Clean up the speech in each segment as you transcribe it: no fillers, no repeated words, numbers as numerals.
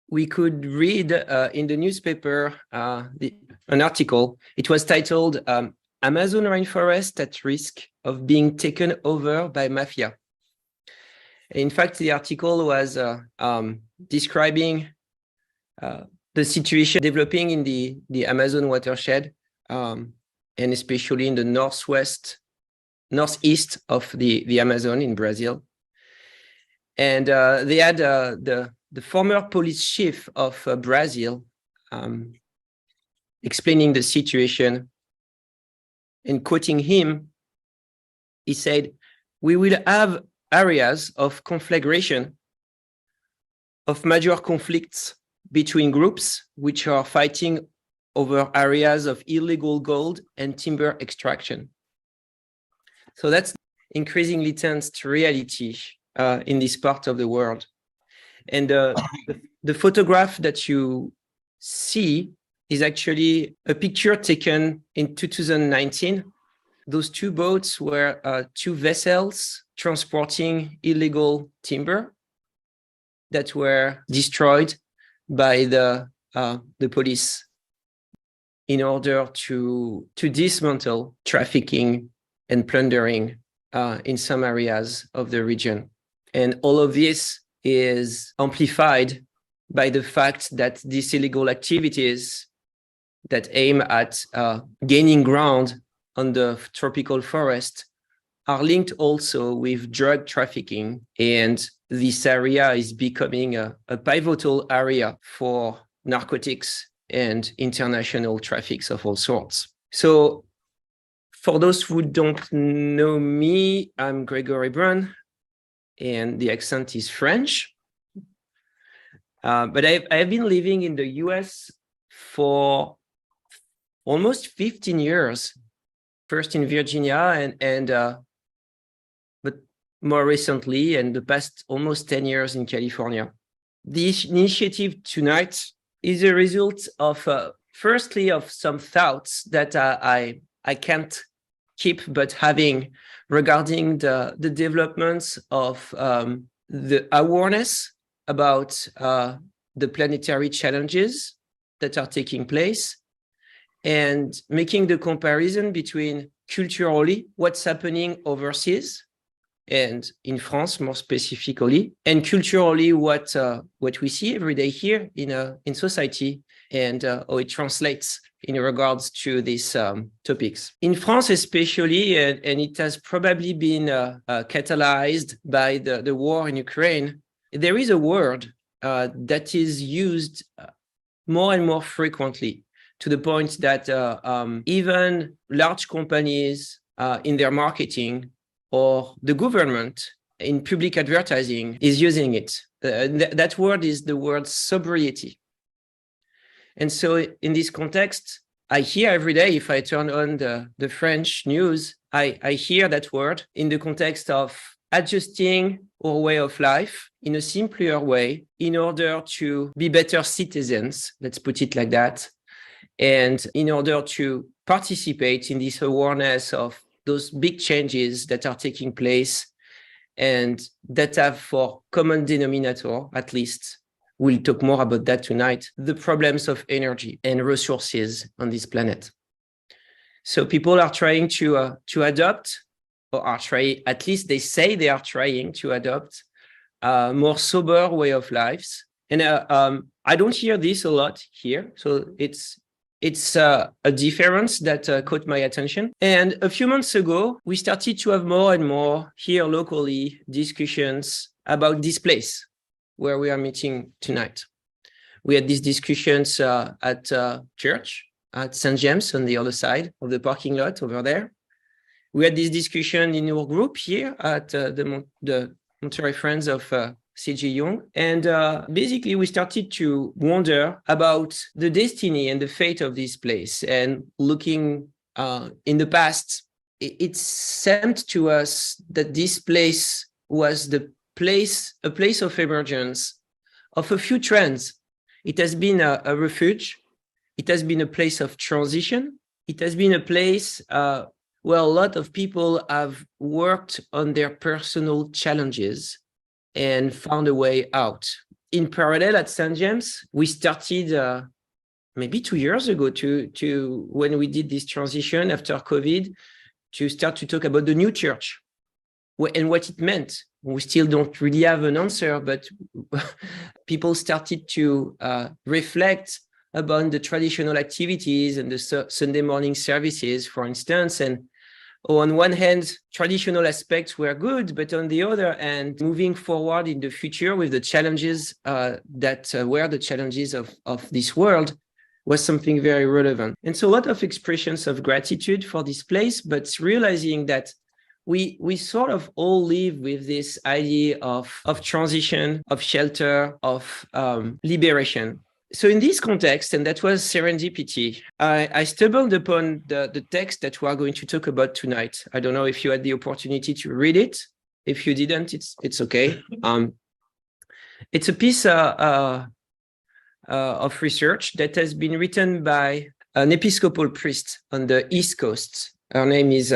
we could read in the newspaper an article. It was titled Amazon Rainforest at Risk of Being Taken Over by Mafia. In fact, the article was describing the situation developing in the Amazon watershed, and especially in the northeast of the Amazon in Brazil. And they had the former police chief of Brazil explaining the situation, and quoting him, he said, "We will have areas of conflagration, of major conflicts between groups which are fighting over areas of illegal gold and timber extraction." So that's increasingly tense reality in this part of the world. And the photograph that you see is actually a picture taken in 2019. Those two boats were two vessels transporting illegal timber that were destroyed by the police in order to dismantle trafficking and plundering in some areas of the region. And all of this is amplified by the fact that these illegal activities that aim at gaining ground on the tropical forest are linked also with drug trafficking, and this area is becoming a pivotal area for narcotics and international traffics of all sorts. So for those who don't know me, I'm Gregory Brun, and the accent is French. But I've been living in the US for almost 15 years, first in Virginia but more recently, and the past almost 10 years in California. This initiative tonight is a result of, firstly, of some thoughts that I can't keep but having regarding the developments of the awareness about the planetary challenges that are taking place, and making the comparison between culturally what's happening overseas and in France more specifically, and culturally what we see every day here in society, and how it translates in regards to these topics. In France especially, and it has probably been catalyzed by the war in Ukraine, there is a word that is used more and more frequently, to the point that even large companies in their marketing, or the government in public advertising, is using it. That word is the word sobriety. And so in this context, I hear every day, if I turn on the French news, I hear that word in the context of adjusting our way of life in a simpler way in order to be better citizens, let's put it like that, and in order to participate in this awareness of those big changes that are taking place, and that have for common denominator, at least, we'll talk more about that tonight, the problems of energy and resources on this planet. So people are trying to adopt, or are trying, at least they say they are trying to adopt a more sober way of lives. And I don't hear this a lot here. So it's a difference that caught my attention. And a few months ago, we started to have more and more here locally discussions about this place where we are meeting tonight. We had these discussions at church, at St. James on the other side of the parking lot over there. We had this discussion in our group here at the Monterey Friends of C.G. Jung. And basically, we started to wonder about the destiny and the fate of this place. And looking in the past, it seemed to us that this place was a place of emergence of a few trends. It has been a refuge. It has been a place of transition. It has been a place where a lot of people have worked on their personal challenges and found a way out. in parallel at St. James, we started maybe 2 years ago to when we did this transition after COVID to start to talk about the new church and what it meant. We still don't really have an answer, but people started to reflect about the traditional activities and the Sunday morning services, for instance. And on one hand, traditional aspects were good, but on the other hand, moving forward in the future with the challenges that were the challenges of this world was something very relevant. And so a lot of expressions of gratitude for this place, but realizing that we sort of all live with this idea of transition, of shelter, of liberation. So in this context, and that was serendipity, I stumbled upon the text that we are going to talk about tonight. I don't know if you had the opportunity to read it. If you didn't, it's okay. It's a piece of research that has been written by an Episcopal priest on the East Coast. Her name is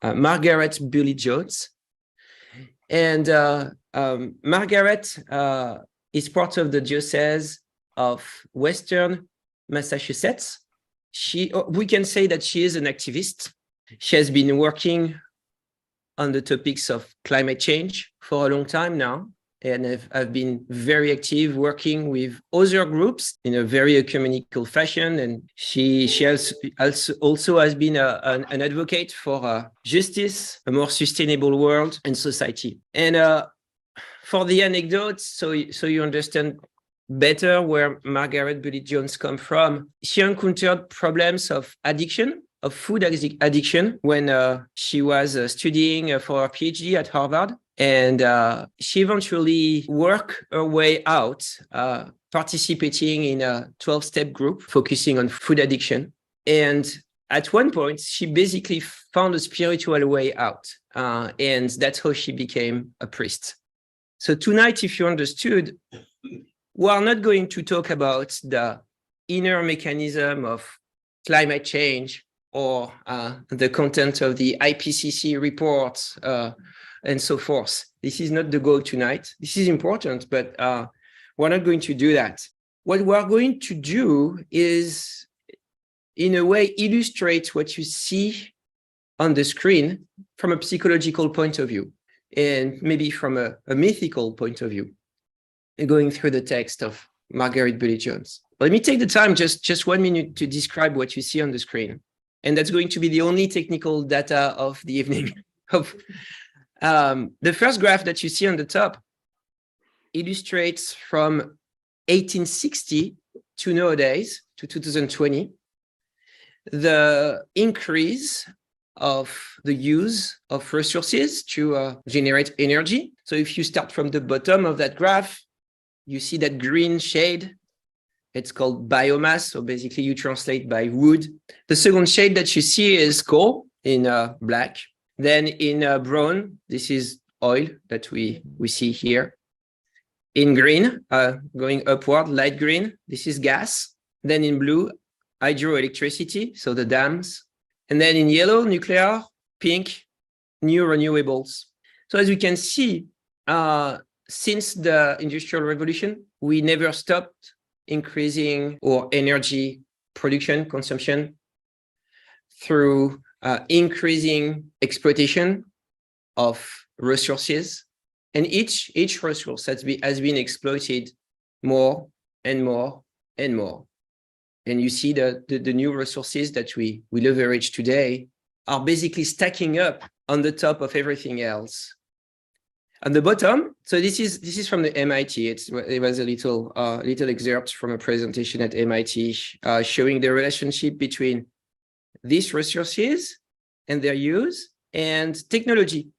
Margaret Bullitt-Jonas. And Margaret is part of the Diocese of Western Massachusetts. We can say that she is an activist. She has been working on the topics of climate change for a long time now, and I've been very active working with other groups in a very ecumenical fashion. And she also has been an advocate for justice, a more sustainable world and society. And for the anecdote, so you understand better where Margaret Bullitt-Jonas come from, she encountered problems of addiction, of food addiction, when she was studying for her PhD at Harvard. And she eventually worked her way out, participating in a 12-step group focusing on food addiction. And at one point, she basically found a spiritual way out. And that's how she became a priest. So tonight, if you understood, we are not going to talk about the inner mechanism of climate change or the content of the IPCC report and so forth. This is not the goal tonight. This is important, but we're not going to do that. What we're going to do is, in a way, illustrate what you see on the screen from a psychological point of view, and maybe from a mythical point of view, going through the text of Margaret Bullitt-Jonas. Let me take the time, just 1 minute, to describe what you see on the screen. And that's going to be the only technical data of the evening. The first graph that you see on the top illustrates from 1860 to nowadays, to 2020, the increase of the use of resources to generate energy. So if you start from the bottom of that graph, you see that green shade. It's called biomass. So basically you translate by wood. The second shade that you see is coal in black. Then in brown, this is oil that we see here. In green, going upward, light green, this is gas. Then in blue, hydroelectricity, so the dams. And then in yellow, nuclear, pink, new renewables. So as we can see, since the Industrial Revolution, we never stopped increasing our energy production, consumption, through increasing exploitation of resources. And each resource has been exploited more and more and more. And you see the new resources that we leverage today are basically stacking up on the top of everything else. At the bottom, so this is from the MIT. It was a little excerpt from a presentation at MIT showing the relationship between these resources and their use and technology.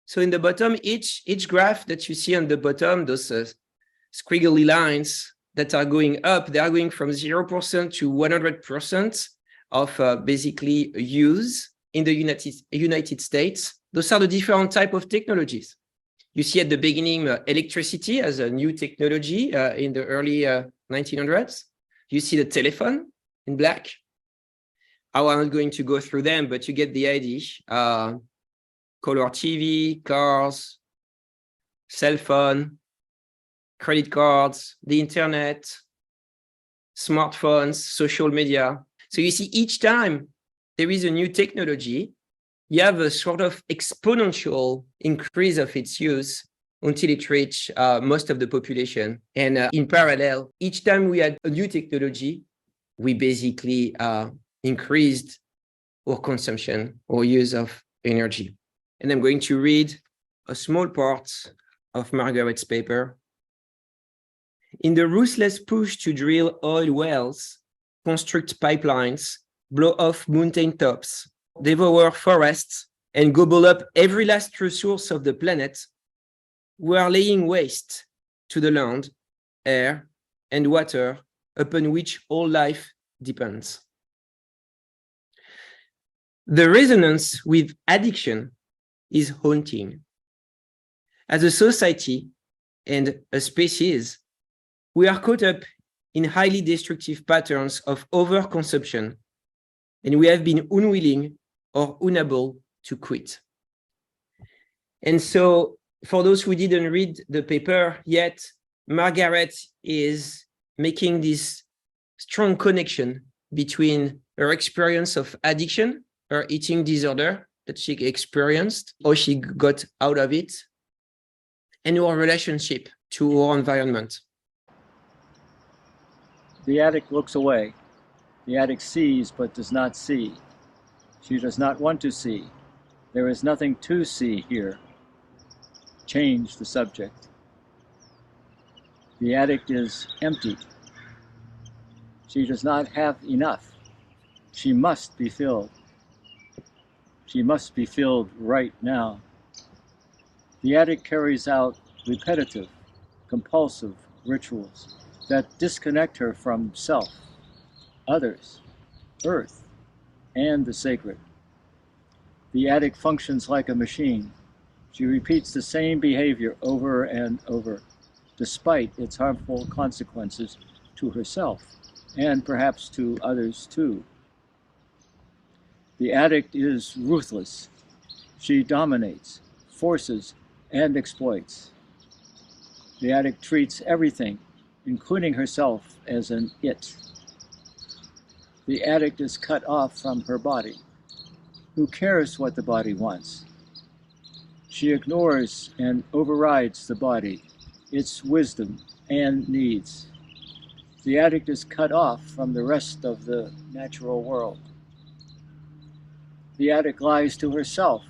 So in the bottom, each graph that you see on the bottom, those squiggly lines that are going up, they are going from 0% to 100% of basically use in the United States. Those are the different type of technologies. You see at the beginning electricity as a new technology in the early 1900s. You see the telephone in black. I'm not going to go through them, but you get the idea. Color TV, cars, cell phone, credit cards, the internet, smartphones, social media. So you see, each time there is a new technology, you have a sort of exponential increase of its use until it reaches most of the population. And in parallel, each time we had a new technology, we basically increased our consumption or use of energy. And I'm going to read a small part of Margaret's paper. In the ruthless push to drill oil wells, construct pipelines, blow off mountain tops, devour forests, and gobble up every last resource of the planet, we are laying waste to the land, air, and water upon which all life depends. The resonance with addiction is haunting. As a society and a species, we are caught up in highly destructive patterns of overconsumption, and we have been unwilling or unable to quit. And so, for those who didn't read the paper yet, Margaret is making this strong connection between her experience of addiction, her eating disorder that she experienced, or she got out of it, and her relationship to her environment. The addict looks away. The addict sees but does not see. She does not want to see. There is nothing to see here. Change the subject. The addict is empty. She does not have enough. She must be filled. She must be filled right now. The addict carries out repetitive, compulsive rituals that disconnect her from self, others, earth, and the sacred. The addict functions like a machine. She repeats the same behavior over and over, despite its harmful consequences to herself and perhaps to others too. The addict is ruthless. She dominates, forces, and exploits. The addict treats everything, including herself, as an it. The addict is cut off from her body. Who cares what the body wants? She ignores and overrides the body, its wisdom and needs. The addict is cut off from the rest of the natural world. The addict lies to herself,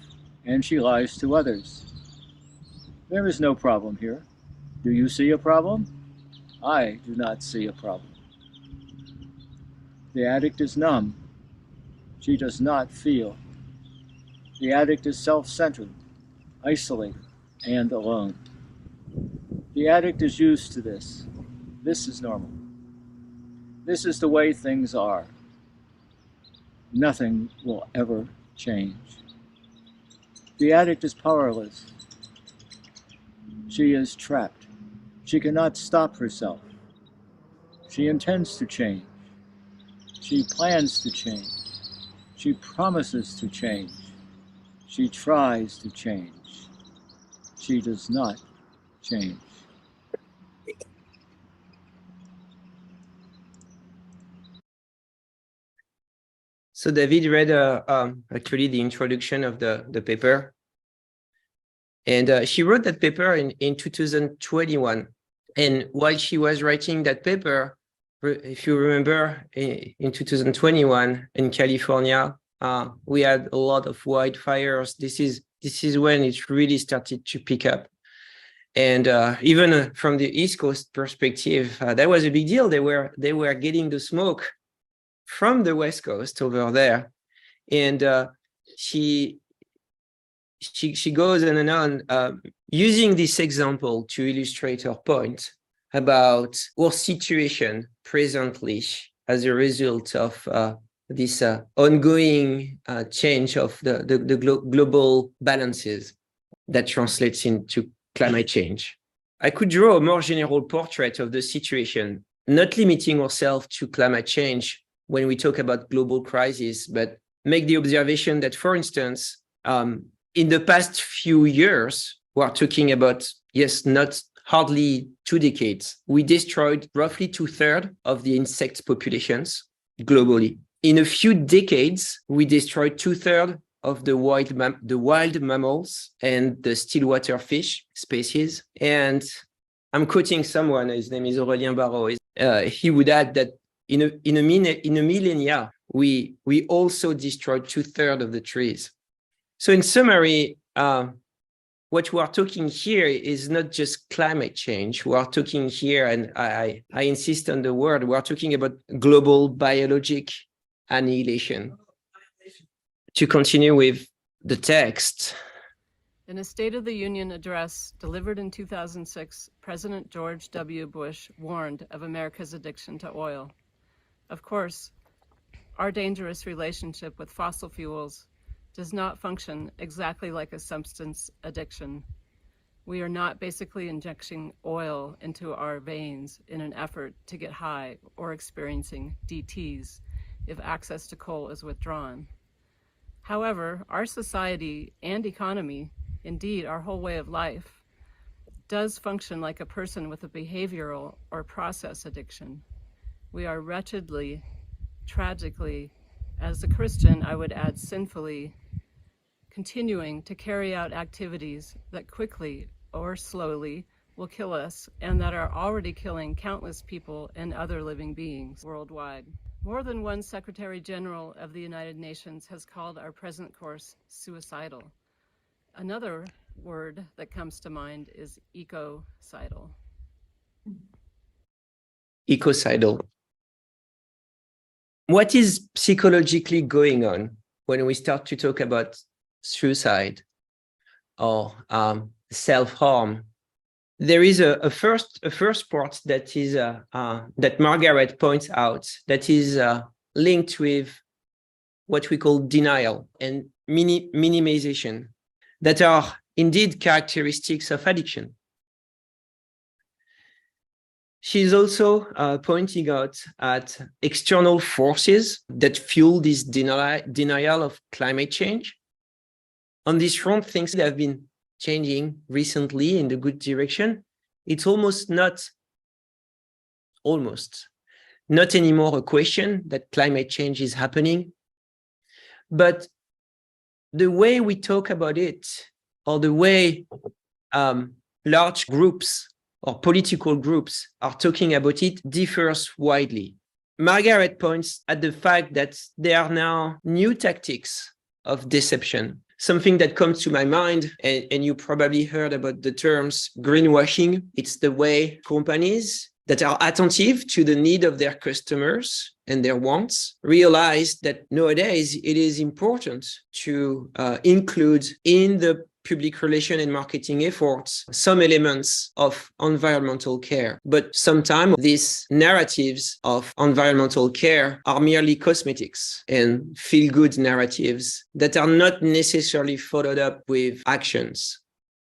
and she lies to others. There is no problem here. Do you see a problem? I do not see a problem. The addict is numb. She does not feel. The addict is self-centered, isolated, and alone. The addict is used to this. This is normal. This is the way things are. Nothing will ever change. The addict is powerless. She is trapped. She cannot stop herself. She intends to change. She plans to change. She promises to change. She tries to change. She does not change. So David read actually the introduction of the paper. And she wrote that paper in 2021. And while she was writing that paper, if you remember, in 2021 in California, we had a lot of wildfires. This is when it really started to pick up. And even from the East Coast perspective, that was a big deal. They were getting the smoke from the West Coast over there. And she goes on using this example to illustrate her point about our situation presently as a result of this ongoing change of the global balances that translates into climate change. I could draw a more general portrait of the situation, not limiting ourselves to climate change when we talk about global crisis, but make the observation that, for instance, in the past few years, we are talking about, yes, not hardly 2 decades, we destroyed roughly 2/3 of the insect populations globally. In a few decades, we destroyed 2/3 of the wild mammals and the stillwater fish species. And I'm quoting someone, his name is Aurélien Barraud. He would add that in a millennia, we also destroyed 2/3 of the trees. So in summary, what we are talking here is not just climate change. We are talking here, and I insist on the word, we are talking about global biologic annihilation. To continue with the text. In a State of the Union address delivered in 2006, President George W. Bush warned of America's addiction to oil. Of course, our dangerous relationship with fossil fuels does not function exactly like a substance addiction. We are not basically injecting oil into our veins in an effort to get high or experiencing DTs if access to coal is withdrawn. However, our society and economy, indeed our whole way of life, does function like a person with a behavioral or process addiction. We are wretchedly, tragically, as a Christian, I would add sinfully, continuing to carry out activities that quickly or slowly will kill us and that are already killing countless people and other living beings worldwide. More than one Secretary General of the United Nations has called our present course suicidal. Another word that comes to mind is ecocidal. Ecocidal. What is psychologically going on when we start to talk about suicide or self-harm? There is a first part that is that Margaret points out that is linked with what we call denial and minimization, that are indeed characteristics of addiction. She's also pointing out at external forces that fuel this denial of climate change. On this front, things have been changing recently in the good direction. It's almost not anymore a question that climate change is happening, but the way we talk about it, or the way large groups or political groups are talking about it, differs widely. Margaret points at the fact that there are now new tactics of deception. Something that comes to my mind, and you probably heard about the terms greenwashing. It's the way companies that are attentive to the need of their customers and their wants realize that nowadays it is important to include in the public relation and marketing efforts some elements of environmental care. But sometimes these narratives of environmental care are merely cosmetics and feel-good narratives that are not necessarily followed up with actions.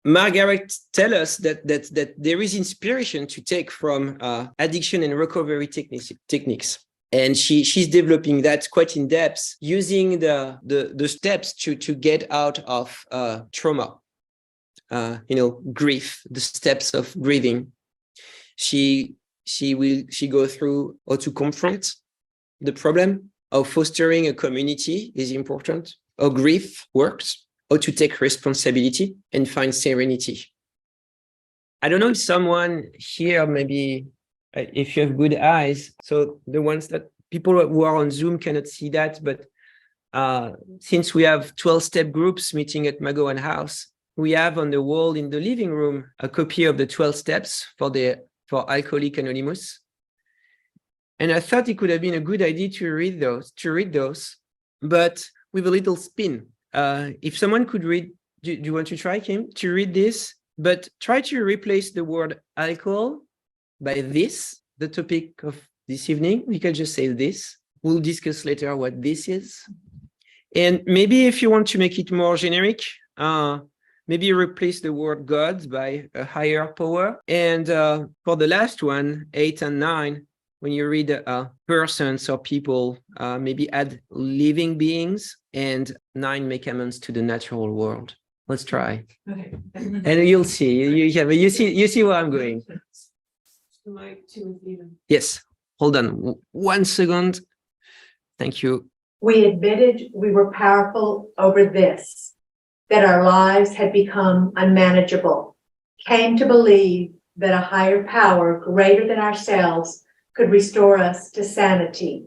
Margaret tells us that there is inspiration to take from addiction and recovery techniques. And she's developing that quite in depth, using the steps to get out of trauma, grief, the steps of grieving. She go through how to confront the problem, how fostering a community is important, how grief works, how to take responsibility and find serenity. I don't know if someone here, maybe if you have good eyes, so the ones that people who are on Zoom cannot see that, but since we have 12-step groups meeting at McGowan House, we have on the wall in the living room a copy of the 12 steps for Alcoholics Anonymous. And I thought it could have been a good idea to read those, but with a little spin. If someone could read, do you want to try, Kim, to read this? But try to replace the word alcohol by this, the topic of this evening. We can just say this. We'll discuss later what this is. And maybe if you want to make it more generic, maybe replace the word God by a higher power. And for the last one, 8 and 9, when you read persons or people, maybe add living beings, and 9 make amends to the natural world. Let's try. Okay. And you'll see. You see where I'm going. Yes. Hold on 1 second. Thank you. We admitted we were powerful over this, that our lives had become unmanageable, came to believe that a higher power greater than ourselves could restore us to sanity,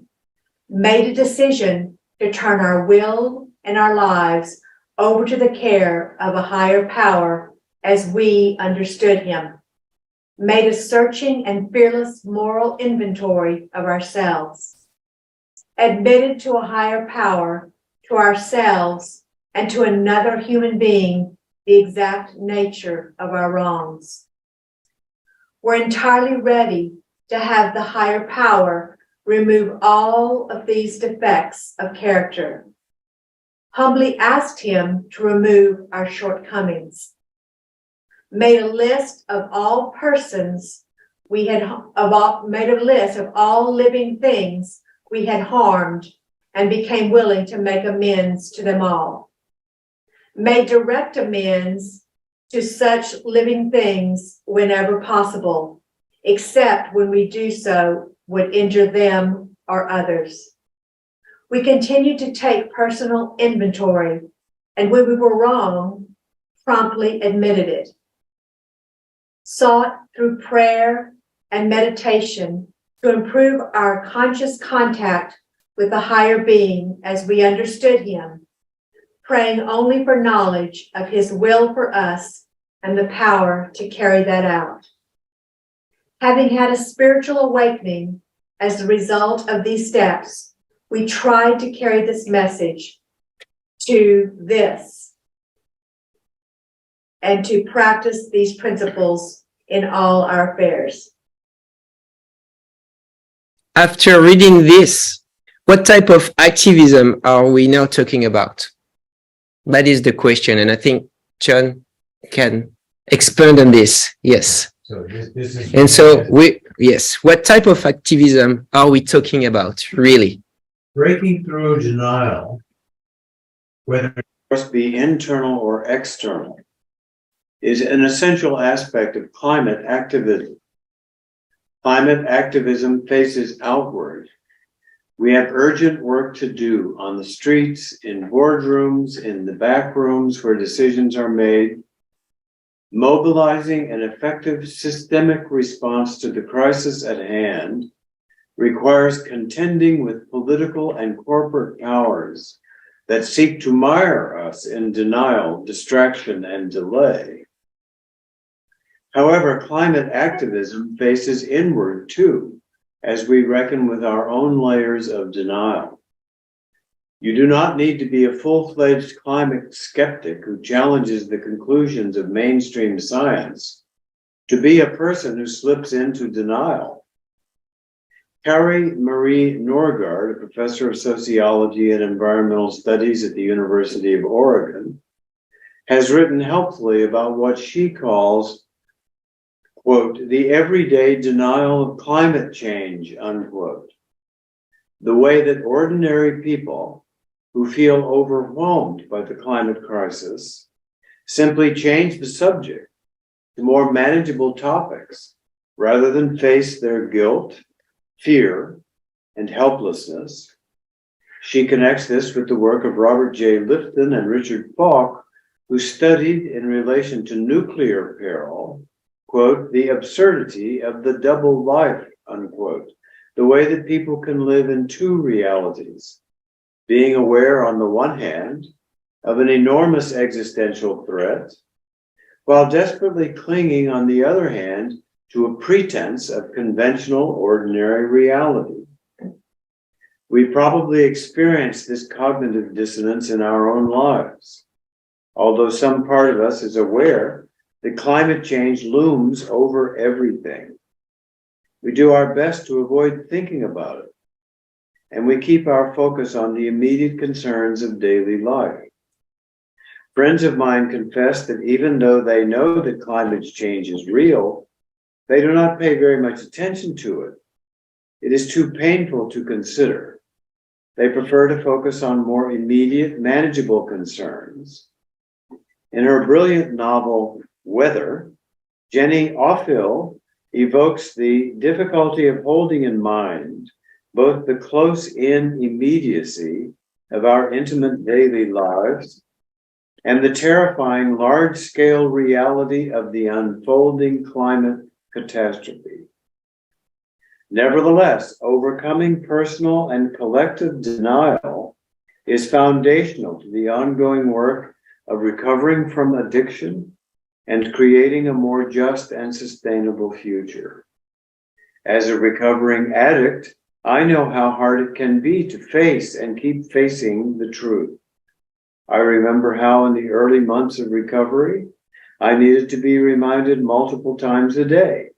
made a decision to turn our will and our lives over to the care of a higher power as we understood him, made a searching and fearless moral inventory of ourselves, admitted to a higher power, to ourselves, and to another human being the exact nature of our wrongs. We're entirely ready to have the higher power remove all of these defects of character. Humbly asked him to remove our shortcomings. Made a list of all persons we had made a list of all living things we had harmed and became willing to make amends to them all. Made direct amends to such living things whenever possible, except when we do so would injure them or others. We continued to take personal inventory, and when we were wrong, promptly admitted it. Sought through prayer and meditation to improve our conscious contact with the higher being as we understood him, praying only for knowledge of his will for us and the power to carry that out. Having had a spiritual awakening as the result of these steps, we tried to carry this message to this and to practice these principles in all our affairs. After reading this, what type of activism are we now talking about? That is the question, and I think John can expand on this. Yes. So this is. And so what type of activism are we talking about, really? Breaking through denial, whether it must be internal or external, is an essential aspect of climate activism. Climate activism faces outward. We have urgent work to do on the streets, in boardrooms, in the back rooms where decisions are made. Mobilizing an effective systemic response to the crisis at hand requires contending with political and corporate powers that seek to mire us in denial, distraction, and delay. However, climate activism faces inward too, as we reckon with our own layers of denial. You do not need to be a full-fledged climate skeptic who challenges the conclusions of mainstream science to be a person who slips into denial. Carrie Marie Norgaard, a professor of sociology and environmental studies at the University of Oregon, has written helpfully about what she calls, quote, the everyday denial of climate change, unquote. The way that ordinary people who feel overwhelmed by the climate crisis simply change the subject to more manageable topics rather than face their guilt, fear, and helplessness. She connects this with the work of Robert J. Lifton and Richard Falk, who studied in relation to nuclear peril, quote, the absurdity of the double life, unquote, the way that people can live in two realities, being aware on the one hand of an enormous existential threat, while desperately clinging on the other hand to a pretense of conventional ordinary reality. We probably experience this cognitive dissonance in our own lives, although some part of us is aware that climate change looms over everything. We do our best to avoid thinking about it, and we keep our focus on the immediate concerns of daily life. Friends of mine confess that even though they know that climate change is real, they do not pay very much attention to it. It is too painful to consider. They prefer to focus on more immediate, manageable concerns. In her brilliant novel, Weather, Jenny Offill evokes the difficulty of holding in mind both the close-in immediacy of our intimate daily lives and the terrifying large-scale reality of the unfolding climate catastrophe. Nevertheless, overcoming personal and collective denial is foundational to the ongoing work of recovering from addiction and creating a more just and sustainable future. As a recovering addict, I know how hard it can be to face and keep facing the truth. I remember how in the early months of recovery, I needed to be reminded multiple times a day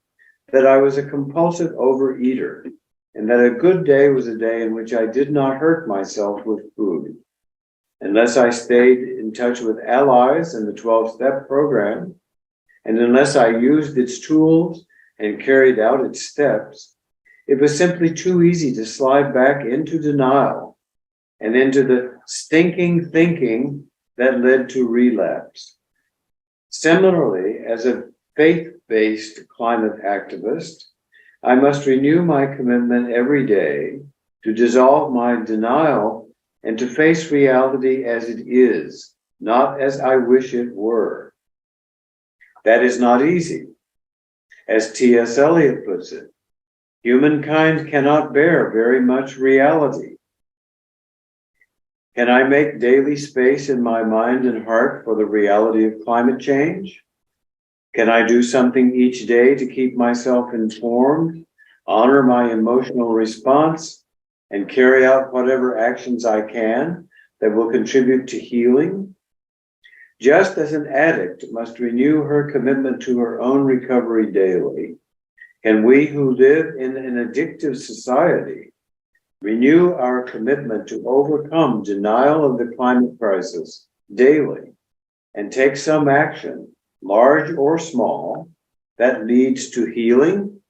that I was a compulsive overeater and that a good day was a day in which I did not hurt myself with food. Unless I stayed in touch with Allies and the 12-step program, and unless I used its tools and carried out its steps, it was simply too easy to slide back into denial and into the stinking thinking that led to relapse. Similarly, as a faith-based climate activist, I must renew my commitment every day to dissolve my denial and to face reality as it is, not as I wish it were. That is not easy. As T.S. Eliot puts it, humankind cannot bear very much reality. Can I make daily space in my mind and heart for the reality of climate change? Can I do something each day to keep myself informed, honor my emotional response, and carry out whatever actions I can that will contribute to healing? Just as an addict must renew her commitment to her own recovery daily, can we who live in an addictive society renew our commitment to overcome denial of the climate crisis daily and take some action, large or small, that leads to healing?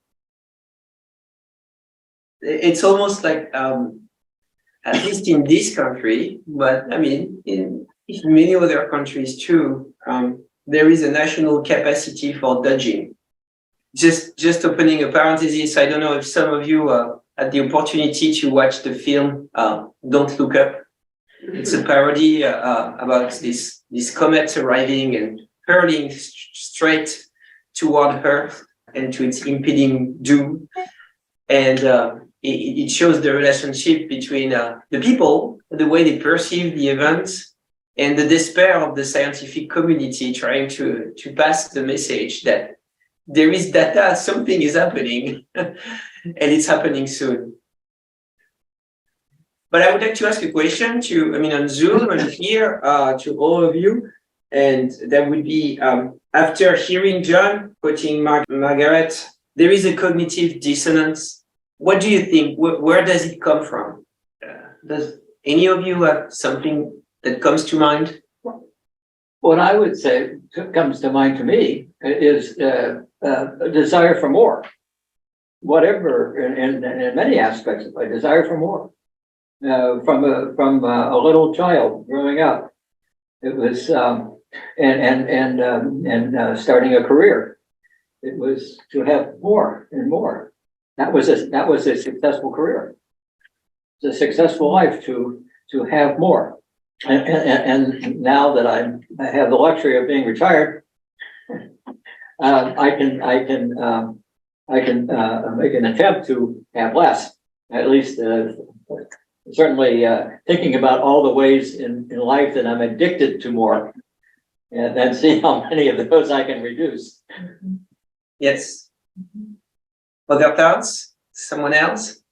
It's almost like, at least in this country, but I mean, in many other countries too, there is a national capacity for dodging. Just opening a parenthesis, I don't know if some of you had the opportunity to watch the film Don't Look Up. It's a parody about this comet arriving and hurling straight toward Earth and to its impending doom. And it shows the relationship between the people, the way they perceive the events, and the despair of the scientific community trying to pass the message that there is data, something is happening, and it's happening soon. But I would like to ask a question on Zoom and here to all of you, and that would be, after hearing John quoting Margaret, there is a cognitive dissonance. What do you think? Where does it come from? Does any of you have something that comes to mind? What I would say comes to mind to me is a desire for more, whatever, in many aspects, a desire for more. From a little child growing up, it was starting a career. It was to have more and more. That was a successful career. It's a successful life to have more. And now that I have the luxury of being retired, I can make an attempt to have less. At least, certainly, thinking about all the ways in life that I'm addicted to more, and then see how many of those I can reduce. Yes. Other thoughts? Someone else?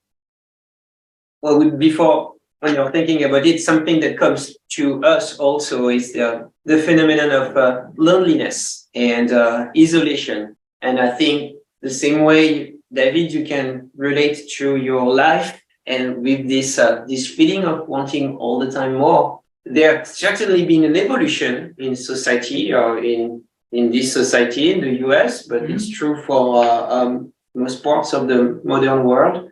Well, before, when you're thinking about it, something that comes to us also is the phenomenon of loneliness and isolation. And I think the same way, David, you can relate to your life and with this feeling of wanting all the time more. There's certainly been an evolution in society or in this society in the US, but it's true for most parts of the modern world,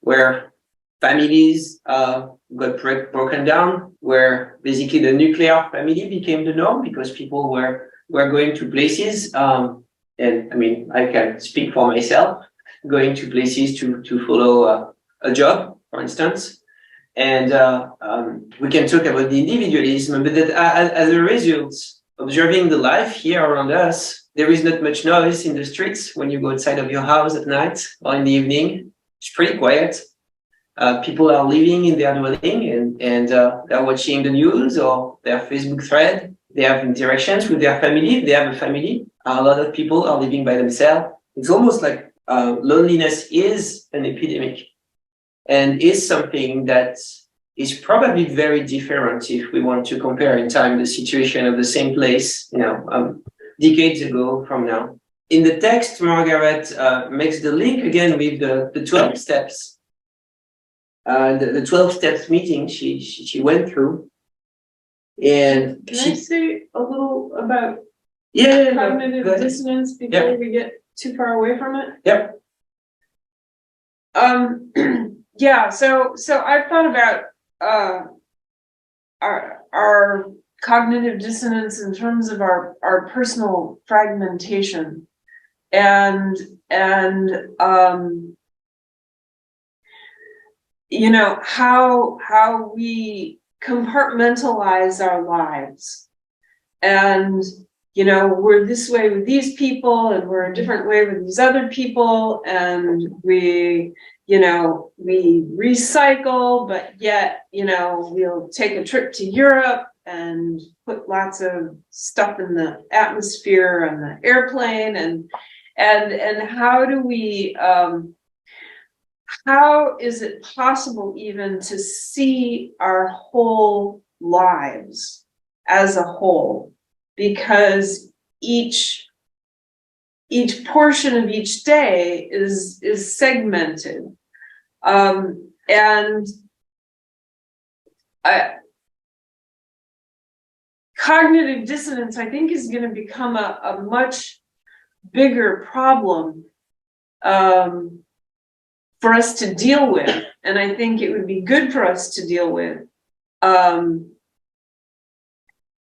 where families got broken down, where basically the nuclear family became the norm because people were going to places. And I mean, I can speak for myself, going to places to follow a job, for instance. And we can talk about the individualism, but that as a result, observing the life here around us, there is not much noise in the streets when you go outside of your house at night or in the evening. It's pretty quiet. People are living in their dwelling and they're watching the news or their Facebook thread. They have interactions with their family. They have a family. A lot of people are living by themselves. It's almost like loneliness is an epidemic and is something that is probably very different if we want to compare in time the situation of the same place, decades ago from now. In the text, Margaret makes the link again with the 12 steps. The 12 steps meeting she went through. And Can I say a little about yeah, cognitive dissonance before we get too far away from it? Yep. Yeah, so I've thought about our cognitive dissonance in terms of our personal fragmentation and you know how we compartmentalize our lives, and you know, we're this way with these people and we're a different way with these other people, and we recycle, but yet, we'll take a trip to Europe and put lots of stuff in the atmosphere and the airplane, and how do we how is it possible even to see our whole lives as a whole? Because each portion of each day is segmented, and cognitive dissonance, I think, is going to become a much bigger problem for us to deal with, and I think it would be good for us to deal with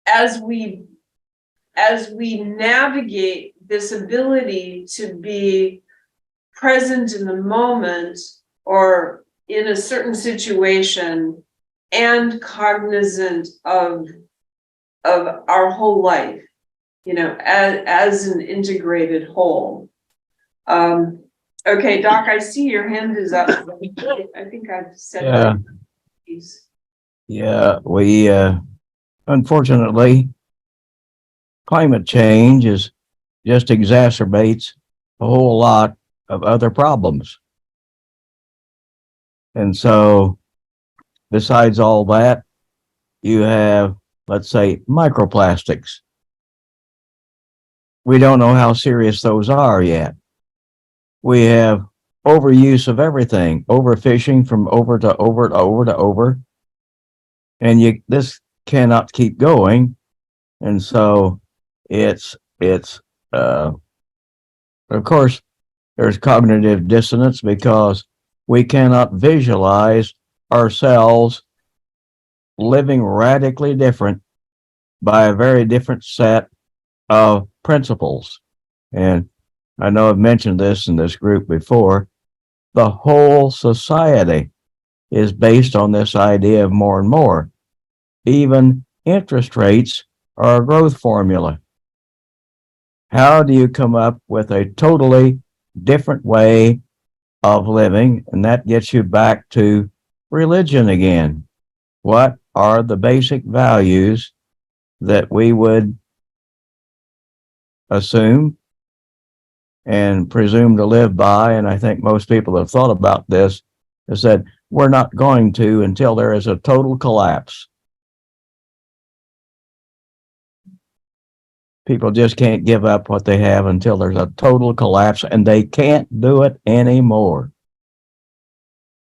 as we navigate this ability to be present in the moment or in a certain situation and cognizant of our whole life, as an integrated whole. Okay, Doc, I see your hand is up. I think I've said that. Yeah, we unfortunately, climate change just exacerbates a whole lot of other problems. And so, besides all that, you have, let's say, microplastics. We don't know how serious those are yet. We have overuse of everything, overfishing from over to over to over to over. And this cannot keep going. And so it's of course, there's cognitive dissonance because we cannot visualize ourselves living radically different by a very different set of principles. And I know I've mentioned this in this group before. The whole society is based on this idea of more and more. Even interest rates are a growth formula. How do you come up with a totally different way of living? And that gets you back to religion again. What are the basic values that we would assume and presume to live by? And I think most people have thought about this, is that we're not going to until there is a total collapse. People just can't give up what they have until there's a total collapse, and they can't do it anymore.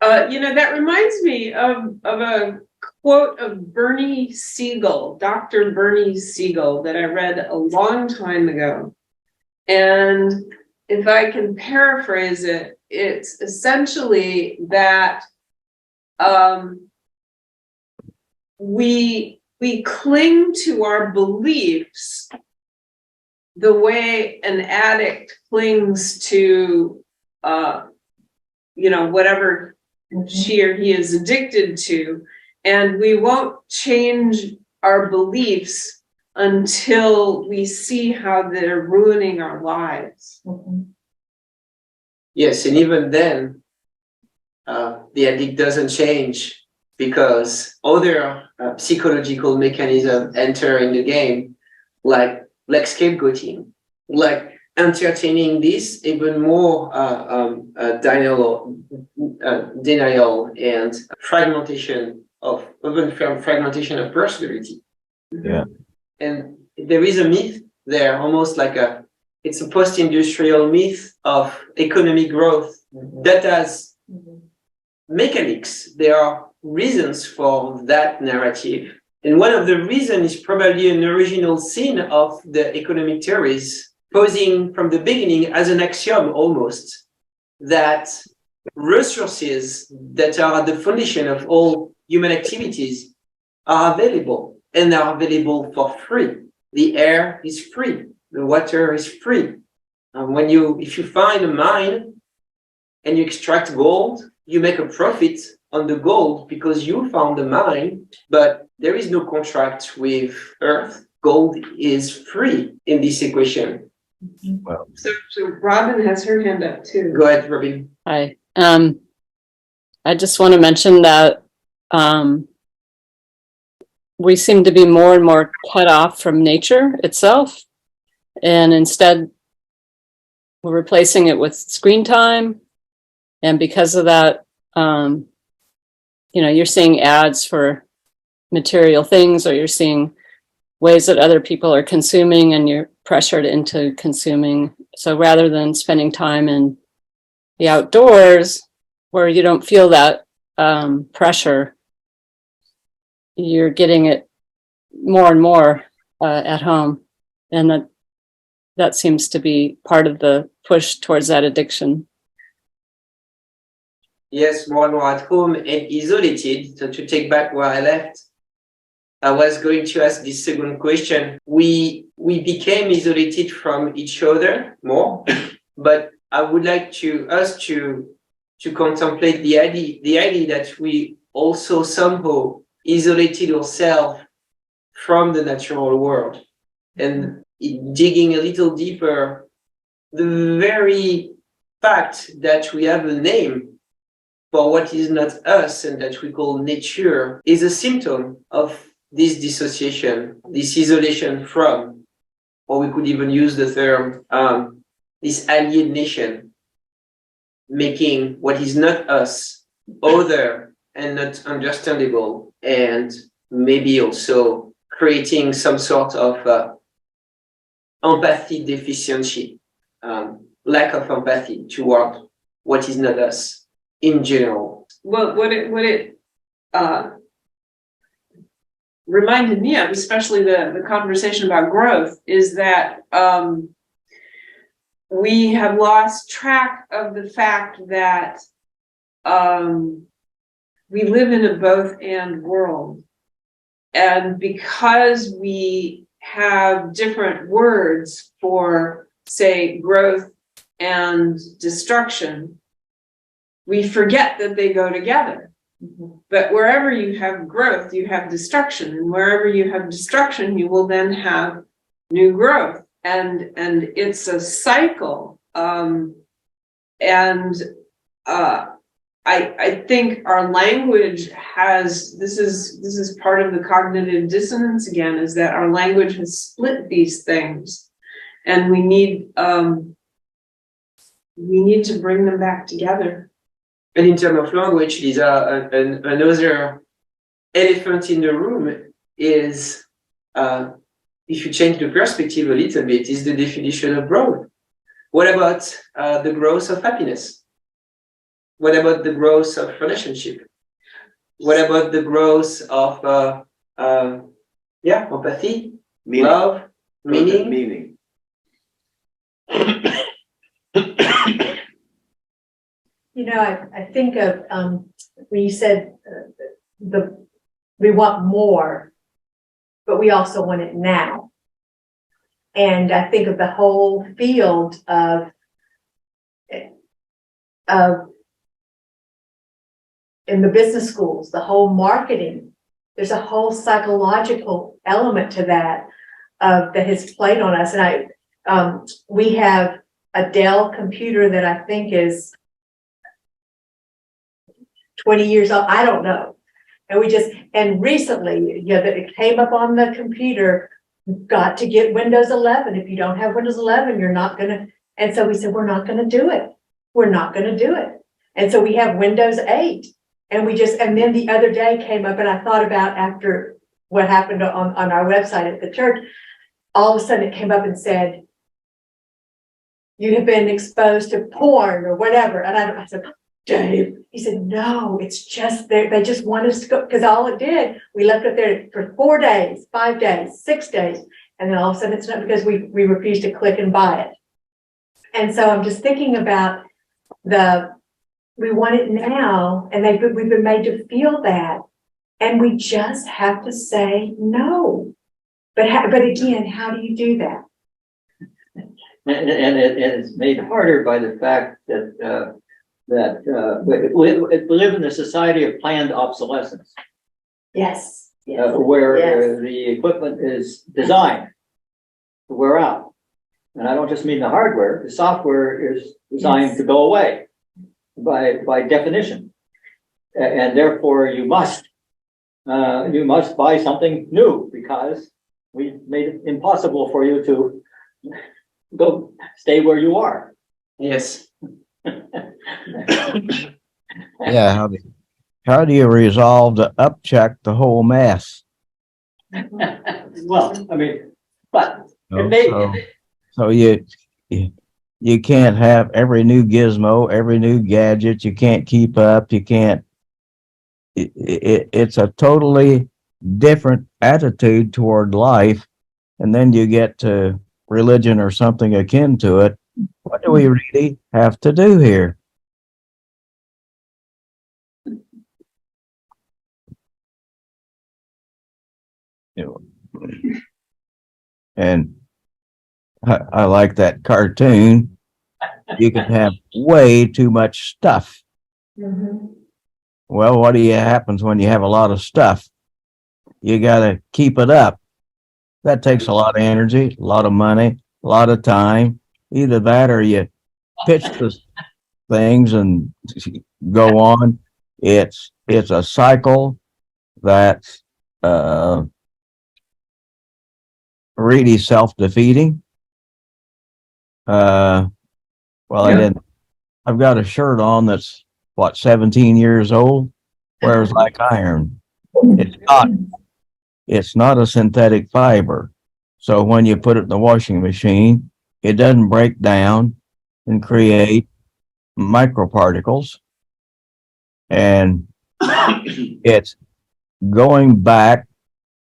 That reminds me of a quote of Bernie Siegel, Dr. Bernie Siegel, that I read a long time ago. And if I can paraphrase it, it's essentially that we cling to our beliefs the way an addict clings to whatever she or he is addicted to, and we won't change our beliefs until we see how they're ruining our lives. Yes, and even then, the addict doesn't change because other psychological mechanisms enter in the game, like scapegoating, like entertaining this even more denial and fragmentation of personality. Yeah. And there is a myth there, almost like it's a post-industrial myth of economic growth that has mechanics. There are reasons for that narrative. And one of the reasons is probably an original sin of the economic theories, posing from the beginning as an axiom almost, that resources that are at the foundation of all human activities are available, and are available for free. The air is free, the water is free. If you find a mine and you extract gold, you make a profit on the gold because you found the mine, but there is no contract with Earth. Gold is free in this equation. Well, So Robin has her hand up too. Go ahead, Robin. Hi. I just want to mention that we seem to be more and more cut off from nature itself, and instead we're replacing it with screen time. And because of that, you're seeing ads for material things, or you're seeing ways that other people are consuming, and you're pressured into consuming. So rather than spending time in the outdoors where you don't feel that pressure, you're getting it more and more at home. And that seems to be part of the push towards that addiction. Yes, more and more at home and isolated. So to take back where I left, I was going to ask this second question. We became isolated from each other more, but I would like us to contemplate the idea that we also somehow isolated ourselves from the natural world, and digging a little deeper, the very fact that we have a name for what is not us and that we call nature is a symptom of this dissociation, this isolation from, or we could even use the term, this alienation, making what is not us other and not understandable, and maybe also creating some sort of empathy deficiency, lack of empathy toward what is not us in general. Well, what it reminded me of, especially the conversation about growth, is that we have lost track of the fact that we live in a both-and world. And because we have different words for, say, growth and destruction, we forget that they go together. But wherever you have growth, you have destruction. And wherever you have destruction, you will then have new growth. And it's a cycle. I think our language has, this is part of the cognitive dissonance again, is that our language has split these things, and we need to bring them back together. And in terms of language, Lisa, another elephant in the room is, if you change the perspective a little bit, is the definition of growth. What about the growth of happiness? What about the growth of relationship? What about the growth of empathy, Meaning. love, meaning? You know, I think of when you said we want more, but we also want it now. And I think of the whole field of in the business schools, the whole marketing. There's a whole psychological element to that that has played on us. And we have a Dell computer that I think is 20 years old. I don't know. And recently, it came up on the computer, you've got to get Windows 11. If you don't have Windows 11, you're not going to. And so we said, we're not going to do it. We're not going to do it. And so we have Windows 8. And then the other day came up, and I thought about after what happened on our website at the church, all of a sudden it came up and said, you have been exposed to porn or whatever. And I said, Dave, he said, no, it's just they just want us to go, because all it did, we left it there for 4 days, 5 days, 6 days. And then all of a sudden it's not, because we refused to click and buy it. And so I'm just thinking about we want it now, and we've been made to feel that, and we just have to say no. But again, how do you do that? And it's made harder by the fact that we live in a society of planned obsolescence. Yes. Where the equipment is designed to wear out. And I don't just mean the hardware, the software is designed to go away by definition. And therefore you must buy something new, because we made it impossible for you to go stay where you are. Yes. Yeah. How do you resolve to upcheck the whole mess? Well, I mean, but so you can't have every new gizmo, every new gadget. You can't keep up. You can't. It's a totally different attitude toward life, and then you get to religion or something akin to it. What do we really have to do here? And I like that cartoon. You can have way too much stuff. Mm-hmm. Well, what happens when you have a lot of stuff? You got to keep it up. That takes a lot of energy, a lot of money, a lot of time. Either that or you pitch the things and go on. It's a cycle that's really self-defeating. I've got a shirt on that's 17 years old, wears like iron. It's not a synthetic fiber. So when you put it in the washing machine, it doesn't break down and create microparticles. And it's going back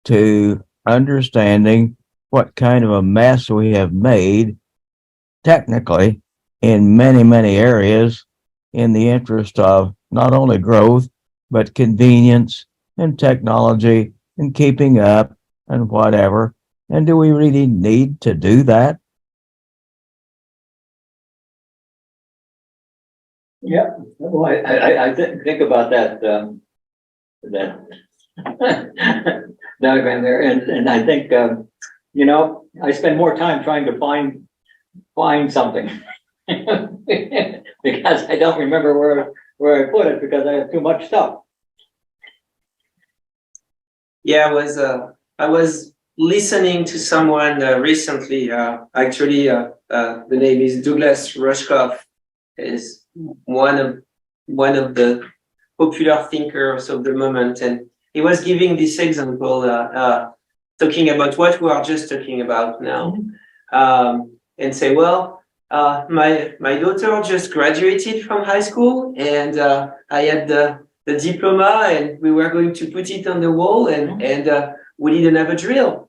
to understanding what kind of a mess we have made technically in many, many areas in the interest of not only growth, but convenience and technology and keeping up and whatever. And do we really need to do that? Yeah, well, I think about that diagram there, and I think I spend more time trying to find something because I don't remember where I put it because I have too much stuff. Yeah, I was listening to someone recently. Actually, the name is Douglas Rushkoff. Is one of the popular thinkers of the moment, and he was giving this example, talking about what we are just talking about now, and say, well, my daughter just graduated from high school, and I had the diploma, and we were going to put it on the wall, and we didn't have a drill.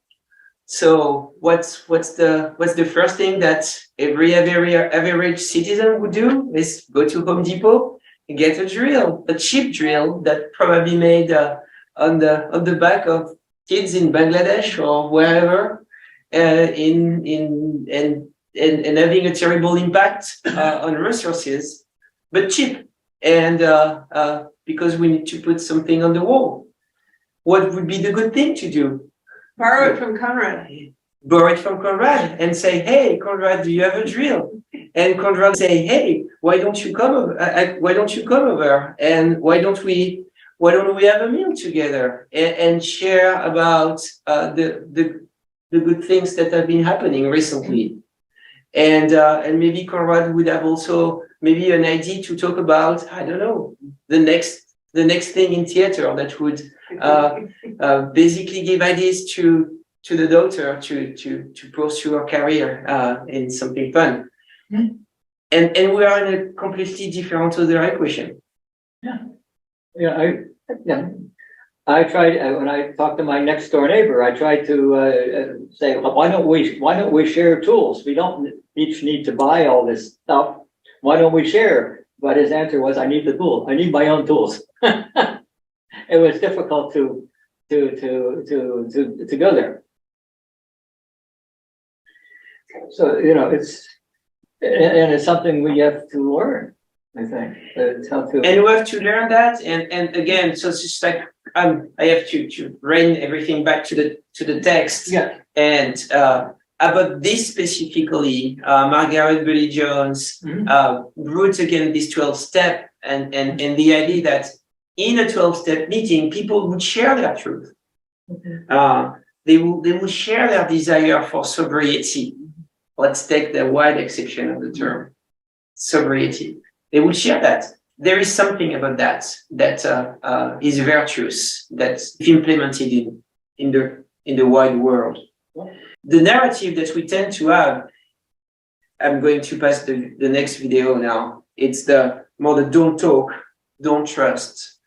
So what's the first thing that every average citizen would do is go to Home Depot get a drill, a cheap drill that probably made on the back of kids in Bangladesh or wherever, and having a terrible impact on resources, but cheap, and because we need to put something on the wall. What would be the good thing to do? Borrow it from Conrad. Borrow it from Conrad and say, "Hey, Conrad, do you have a drill?" And Conrad say, "Hey, why don't you come over? Why don't you come over? And why don't we have a meal together and share about the good things that have been happening recently?" And maybe Conrad would have also maybe an idea to talk about, I don't know, the next thing in theater that would basically give ideas to the daughter to pursue her career in something fun. Mm-hmm. And we are in a completely different other equation. I tried when I talked to my next door neighbor. I tried to say, well, why don't we share tools? We don't each need to buy all this stuff. Why don't we share? But his answer was, I need the tool. I need my own tools. It was difficult to go there. So it's something we have to learn. I think it's how to. And we have to learn that. And again, so it's just like I have to bring everything back to the text. Yeah. And about this specifically, Margaret Bullitt-Jonas wrote again this 12-step and the idea that in a 12-step meeting, people would share their truth. They will share their desire for sobriety. Let's take the wide exception of the term sobriety. They will share that. There is something about that is virtuous, that's implemented in the wide world. The narrative that we tend to have, I'm going to pass the next video now. It's the don't talk, don't trust,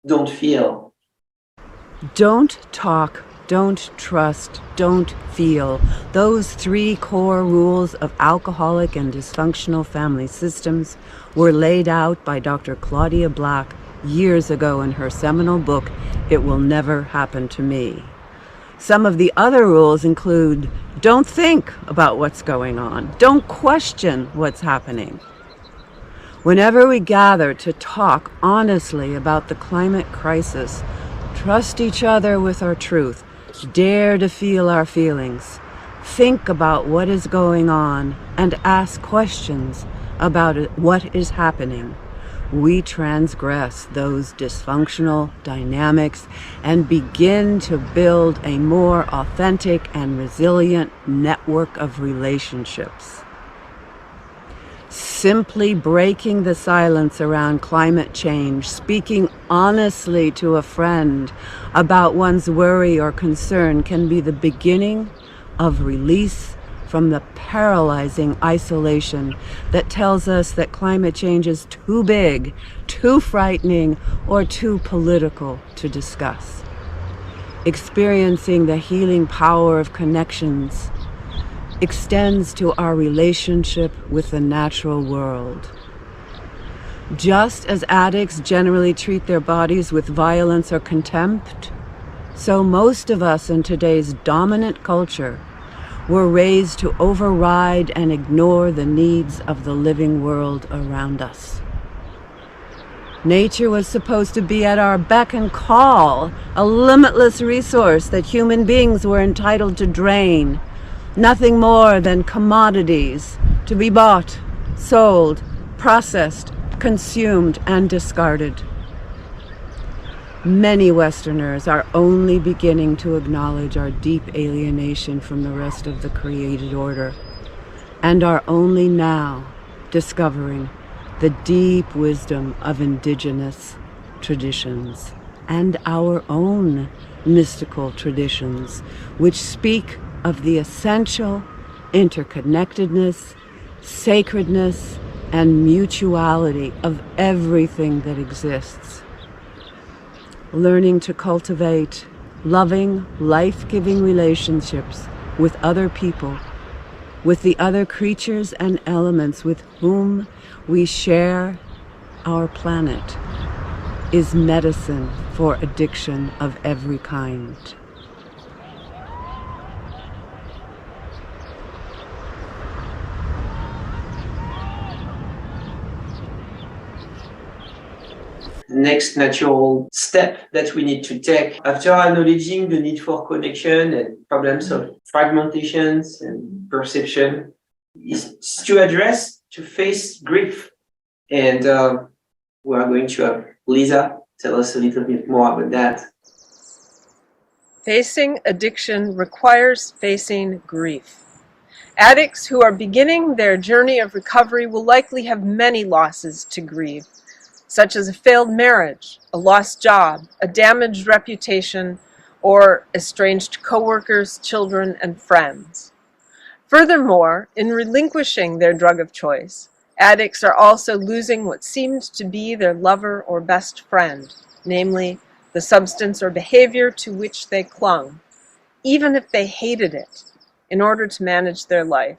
don't feel. Don't talk, don't trust, don't feel. Those 3 core rules of alcoholic and dysfunctional family systems were laid out by Dr. Claudia Black years ago in her seminal book, It Will Never Happen to Me. Some of the other rules include, don't think about what's going on. Don't question what's happening. Whenever we gather to talk honestly about the climate crisis, trust each other with our truth, dare to feel our feelings, think about what is going on, and ask questions about what is happening, we transgress those dysfunctional dynamics and begin to build a more authentic and resilient network of relationships. Simply breaking the silence around climate change, speaking honestly to a friend about one's worry or concern can be the beginning of release from the paralyzing isolation that tells us that climate change is too big, too frightening, or too political to discuss. Experiencing the healing power of connections extends to our relationship with the natural world. Just as addicts generally treat their bodies with violence or contempt, so most of us in today's dominant culture were raised to override and ignore the needs of the living world around us. Nature was supposed to be at our beck and call, a limitless resource that human beings were entitled to drain, nothing more than commodities to be bought, sold, processed, consumed, and discarded. Many Westerners are only beginning to acknowledge our deep alienation from the rest of the created order, and are only now discovering the deep wisdom of indigenous traditions and our own mystical traditions, which speak of the essential interconnectedness, sacredness, and mutuality of everything that exists. Learning to cultivate loving, life-giving relationships with other people, with the other creatures and elements with whom we share our planet, is medicine for addiction of every kind. Next natural step that we need to take after acknowledging the need for connection and problems of fragmentations and perception is to address, to face grief. And we are going to have Lisa tell us a little bit more about that. Facing addiction requires facing grief. Addicts who are beginning their journey of recovery will likely have many losses to grieve, such as a failed marriage, a lost job, a damaged reputation, or estranged coworkers, children, and friends. Furthermore, in relinquishing their drug of choice, addicts are also losing what seemed to be their lover or best friend, namely the substance or behavior to which they clung, even if they hated it, in order to manage their life.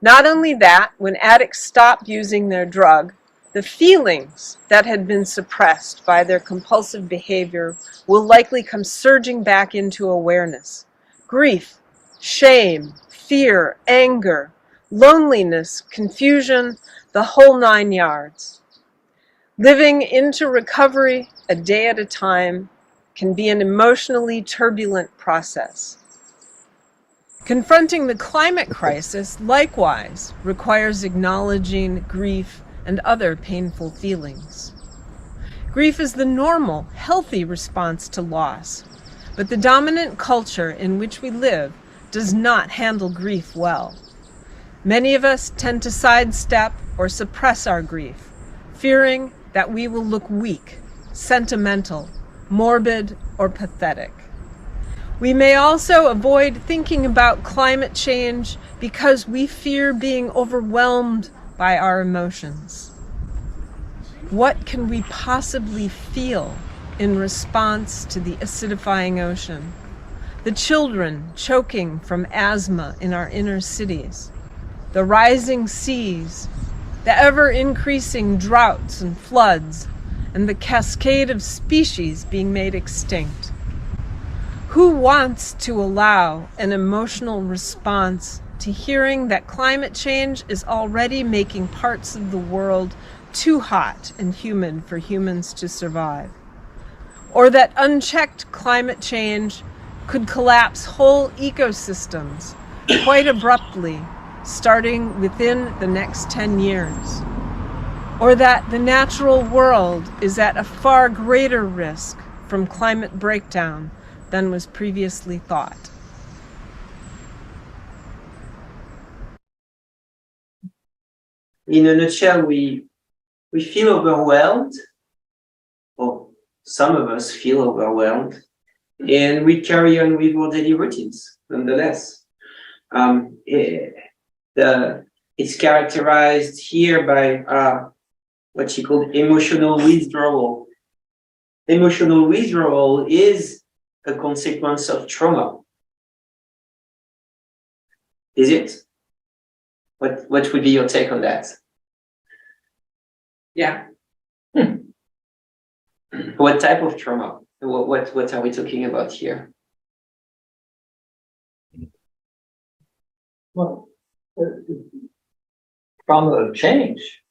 Not only that, when addicts stop using their drug, the feelings that had been suppressed by their compulsive behavior will likely come surging back into awareness. Grief, shame, fear, anger, loneliness, confusion, the whole 9 yards. Living into recovery a day at a time can be an emotionally turbulent process. Confronting the climate crisis, likewise, requires acknowledging grief and other painful feelings. Grief is the normal, healthy response to loss, but the dominant culture in which we live does not handle grief well. Many of us tend to sidestep or suppress our grief, fearing that we will look weak, sentimental, morbid, or pathetic. We may also avoid thinking about climate change because we fear being overwhelmed by our emotions. What can we possibly feel in response to the acidifying ocean? The children choking from asthma in our inner cities, the rising seas, the ever-increasing droughts and floods, and the cascade of species being made extinct. Who wants to allow an emotional response to hearing that climate change is already making parts of the world too hot and humid for humans to survive? Or that unchecked climate change could collapse whole ecosystems quite abruptly, starting within the next 10 years? Or that the natural world is at a far greater risk from climate breakdown than was previously thought? In a nutshell, we feel overwhelmed, or some of us feel overwhelmed, and we carry on with our daily routines nonetheless. It's characterized here by what she called emotional withdrawal. Emotional withdrawal is a consequence of trauma. Is it? What would be your take on that? Yeah. What type of trauma? What are we talking about here? Well, trauma of change,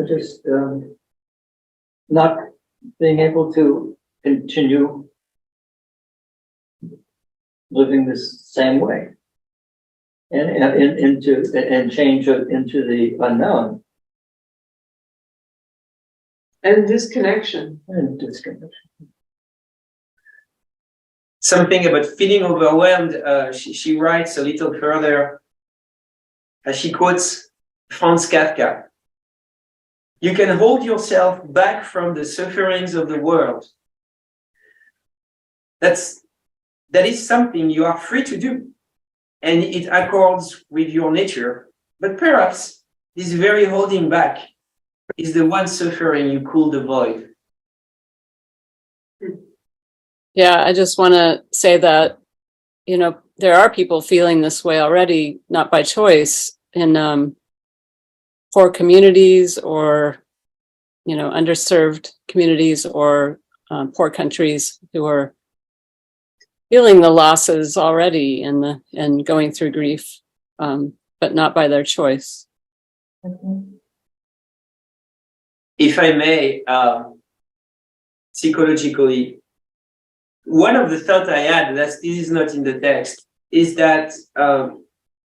just not being able to continue living this same way, and change into the unknown. And disconnection. Something about feeling overwhelmed. She writes a little further, as she quotes Franz Kafka. You can hold yourself back from the sufferings of the world. That is something you are free to do, and it accords with your nature. But perhaps this very holding back is the one suffering you could avoid. Yeah, I just want to say that, there are people feeling this way already, not by choice, in poor communities or underserved communities or poor countries who are feeling the losses already and going through grief, but not by their choice. If I may, psychologically, one of the thoughts I had, this is not in the text, is that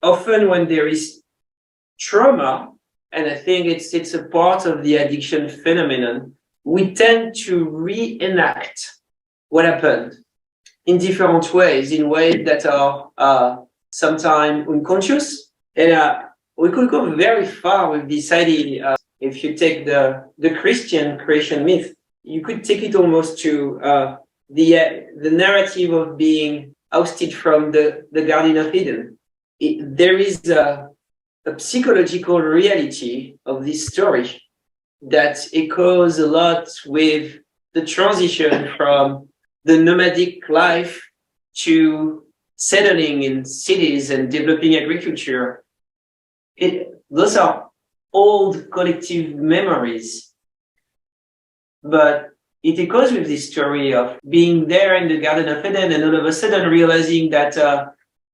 often when there is trauma, and I think it's a part of the addiction phenomenon, we tend to reenact what happened in different ways, in ways that are sometimes unconscious. And we could go very far with this idea. If you take the Christian creation myth, you could take it almost to the narrative of being ousted from the Garden of Eden. There is a psychological reality of this story that echoes a lot with the transition from the nomadic life to settling in cities and developing agriculture. Those are old collective memories, but it echoes with this story of being there in the Garden of Eden and all of a sudden realizing that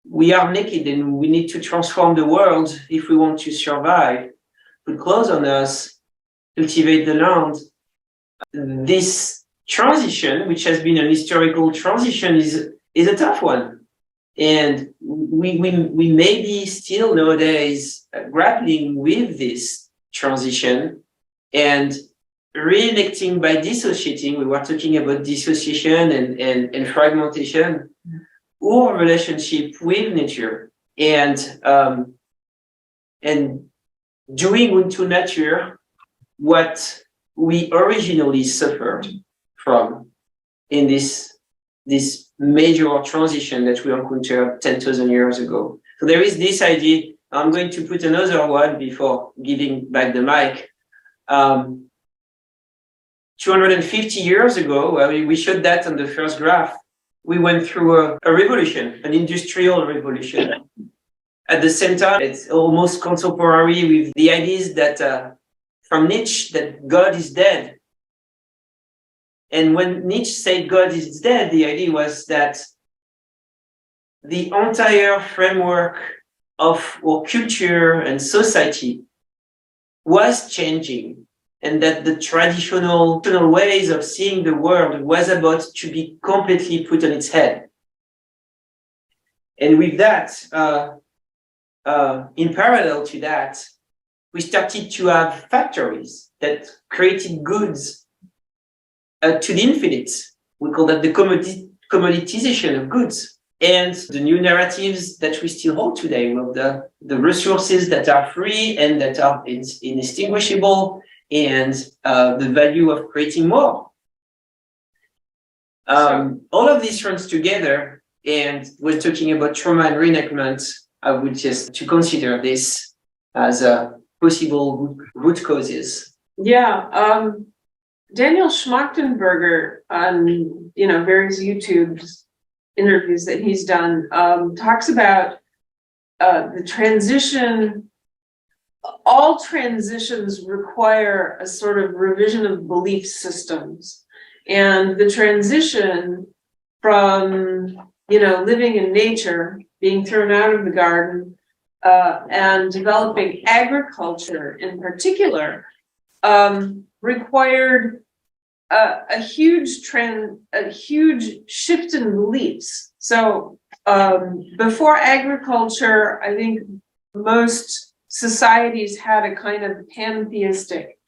we are naked and we need to transform the world if we want to survive. Put clothes on us, cultivate the land. This transition, which has been an historical transition, is a tough one. And we may be still nowadays grappling with this transition and reenacting by dissociating. We were talking about dissociation and fragmentation, or relationship with nature, and doing unto nature what we originally suffered from in this major transition that we encountered 10,000 years ago. So there is this idea. I'm going to put another one before giving back the mic. 250 years ago, we showed that on the first graph. We went through a revolution, an industrial revolution. At the same time, it's almost contemporary with the ideas that from Nietzsche, that God is dead. And when Nietzsche said God is dead, the idea was that the entire framework of our culture and society was changing, and that the traditional ways of seeing the world was about to be completely put on its head. And with that, in parallel to that, we started to have factories that created goods to the infinite. We call that the commoditization of goods. And the new narratives that we still hold today, of the resources that are free and that are inextinguishable, and the value of creating more. All of this runs together, and we're talking about trauma and reenactment. I would just to consider this as a possible root causes. Yeah, Daniel Schmachtenberger on various YouTube interviews that he's done talks about the transition. All transitions require a sort of revision of belief systems, and the transition from living in nature, being thrown out of the garden, and developing agriculture in particular, required a huge shift in beliefs. So before agriculture, I think most societies had a kind of pantheistic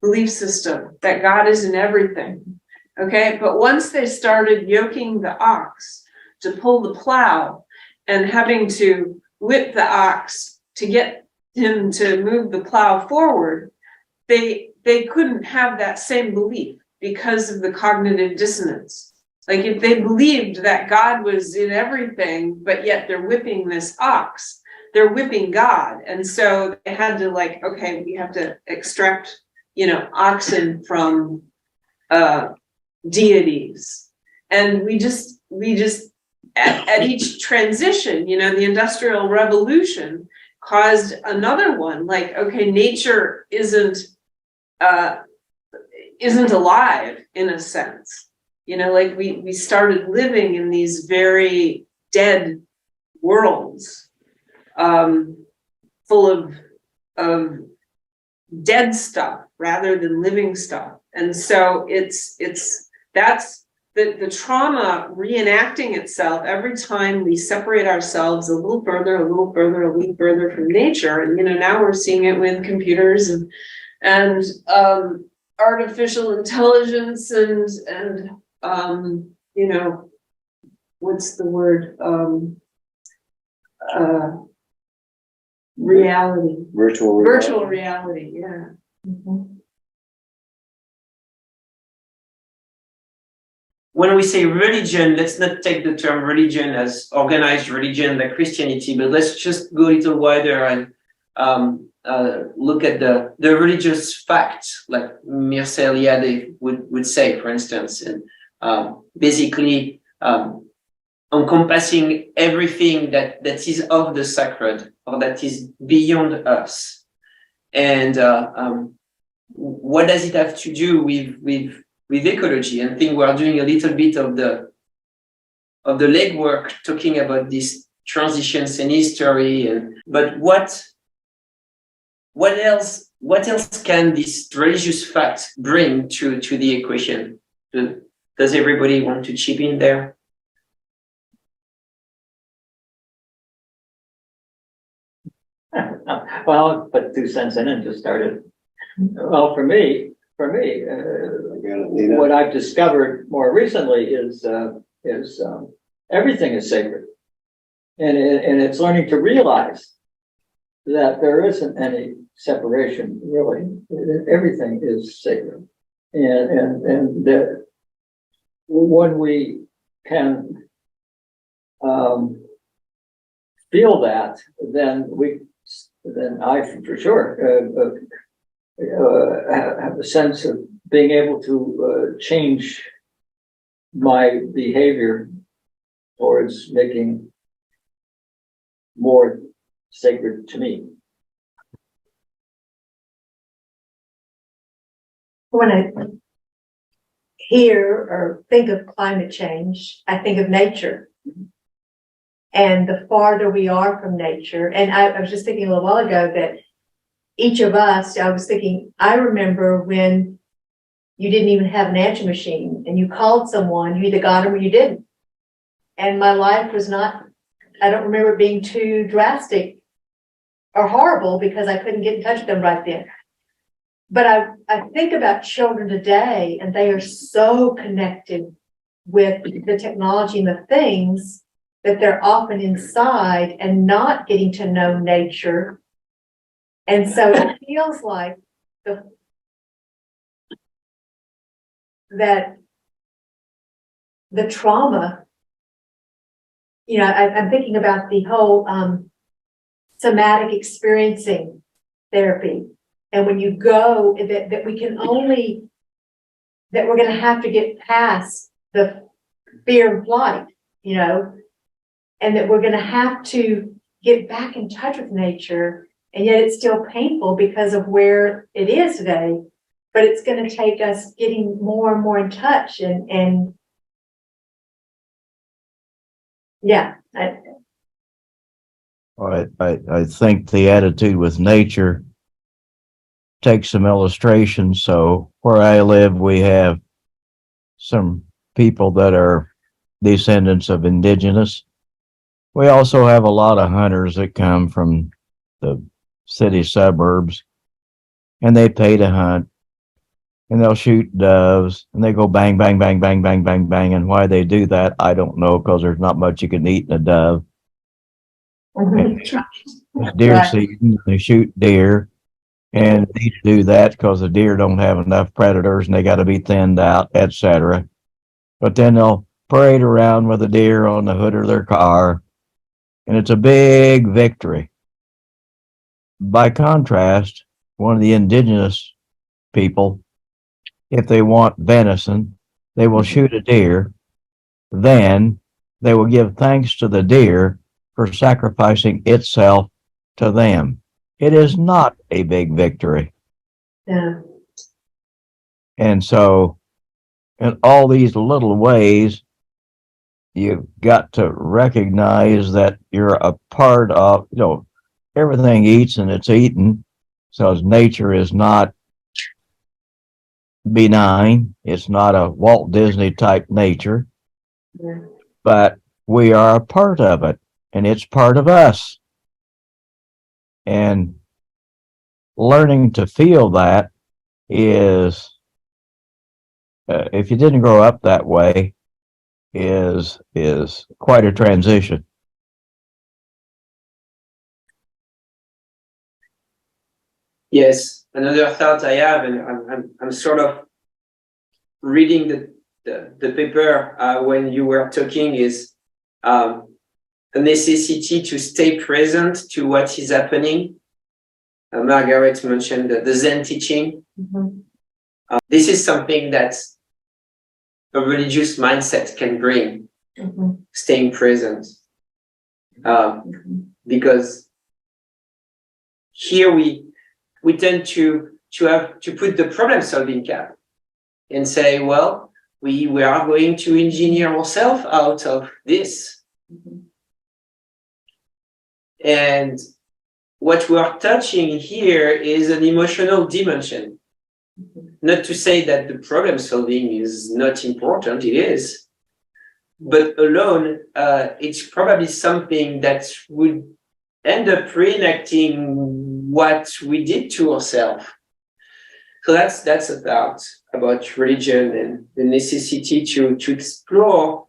belief system that God is in everything. Okay, but once they started yoking the ox to pull the plow and having to whip the ox to get him to move the plow forward, they couldn't have that same belief because of the cognitive dissonance. Like if they believed that God was in everything, but yet they're whipping this ox, they're whipping God. And so they had to okay, we have to extract, oxen from deities. And we just at each transition, the Industrial Revolution caused another one, okay, nature isn't isn't alive in a sense. You know, like we started living in these very dead worlds, full of dead stuff rather than living stuff. And so that's the trauma reenacting itself every time we separate ourselves a little further, a little further, a little further from nature. And, you know, now we're seeing it with computers and artificial intelligence and you know, what's the word? Reality. Virtual reality. Virtual reality, yeah. When we say religion, let's not take the term religion as organized religion like Christianity, but let's just go a little wider and look at the religious facts, like Mircea Eliade would say, for instance, and basically encompassing everything that is of the sacred or that is beyond us. And what does it have to do with ecology? And I think we are doing a little bit of the legwork talking about these transitions in history. But what else can this religious fact bring to the equation? Does everybody want to chip in there? Well, I'll put 2 cents in and just started. Well, for me, what I've discovered more recently is everything is sacred, and it's learning to realize that there isn't any separation really. Everything is sacred, and that when we can feel that, then I for sure have a sense of being able to change my behavior towards making more sacred to me. When I hear or think of climate change, I think of nature. And the farther we are from nature, and I was just thinking a little while ago that each of us, I was thinking, I remember when you didn't even have an answer machine and you called someone, you either got them or you didn't. And my life was not, I don't remember it being too drastic or horrible because I couldn't get in touch with them right then. But I think about children today, and they are so connected with the technology and the things that they're often inside and not getting to know nature. And so it feels like that the trauma, you know, I'm thinking about the whole somatic experiencing therapy. And when you go, that we can only, that we're going to have to get past the fear and flight, you know, and that we're going to have to get back in touch with nature. And yet it's still painful because of where it is today, but it's going to take us getting more and more in touch and yeah. I think the attitude with nature takes some illustrations. So where I live, we have some people that are descendants of indigenous. We also have a lot of hunters that come from the city suburbs, and they pay to hunt, and they'll shoot doves, and they go bang, bang, bang, bang, bang, bang, bang. And why they do that, I don't know, because there's not much you can eat in a dove. It's deer season, they shoot deer, and they need to do that because the deer don't have enough predators, and they got to be thinned out, etc. But then they'll parade around with a deer on the hood of their car, and it's a big victory. By contrast, one of the indigenous people, if they want venison, they will shoot a deer. Then they will give thanks to the deer for sacrificing itself to them. It is not a big victory. Yeah. And so, in all these little ways, you've got to recognize that you're a part of, everything eats and it's eaten. So nature is not benign. It's not a Walt Disney type nature, but we are a part of it and it's part of us. And learning to feel that is, if you didn't grow up that way, is quite a transition. Yes, another thought I have, and I'm sort of reading the paper when you were talking, is the necessity to stay present to what is happening. Margaret mentioned the Zen teaching. This is something that a religious mindset can bring, staying present. Because here we tend to put the problem solving cap and say, well, we are going to engineer ourselves out of this. And what we are touching here is an emotional dimension. Not to say that the problem solving is not important, it is. But alone, it's probably something that would end up reenacting what we did to ourselves. So that's about religion and the necessity to explore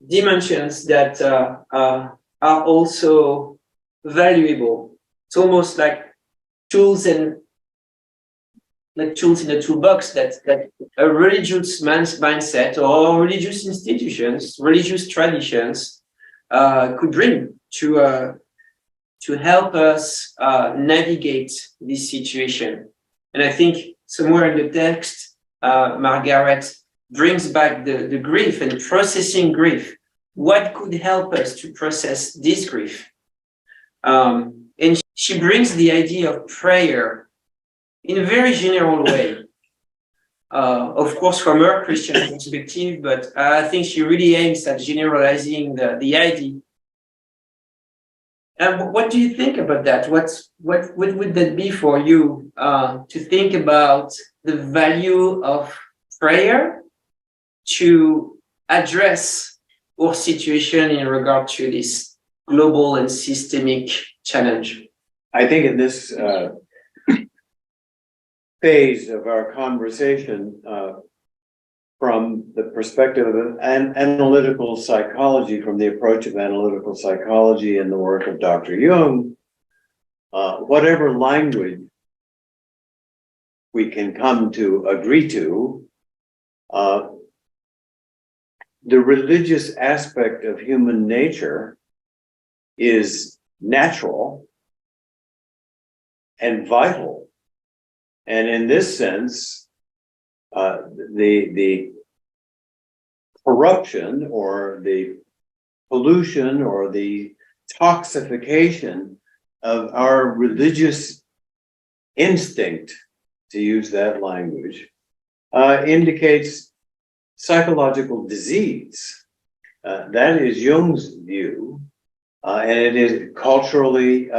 dimensions that are also valuable. It's almost like tools in the toolbox that a religious man's mindset or religious institutions, religious traditions could bring to help us navigate this situation. And I think somewhere in the text, Margaret brings back the grief and processing grief. What could help us to process this grief? And she brings the idea of prayer in a very general way. Of course, from her Christian perspective, but I think she really aims at generalizing the idea. And what do you think about that? What would that be for you to think about the value of prayer to address our situation in regard to this global and systemic challenge? I think in this phase of our conversation, from the perspective of analytical psychology, from the approach of analytical psychology and the work of Dr. Jung, whatever language we can come to agree to, the religious aspect of human nature is natural and vital. And in this sense, the corruption or the pollution or the toxification of our religious instinct, to use that language, indicates psychological disease. That is Jung's view, and it is culturally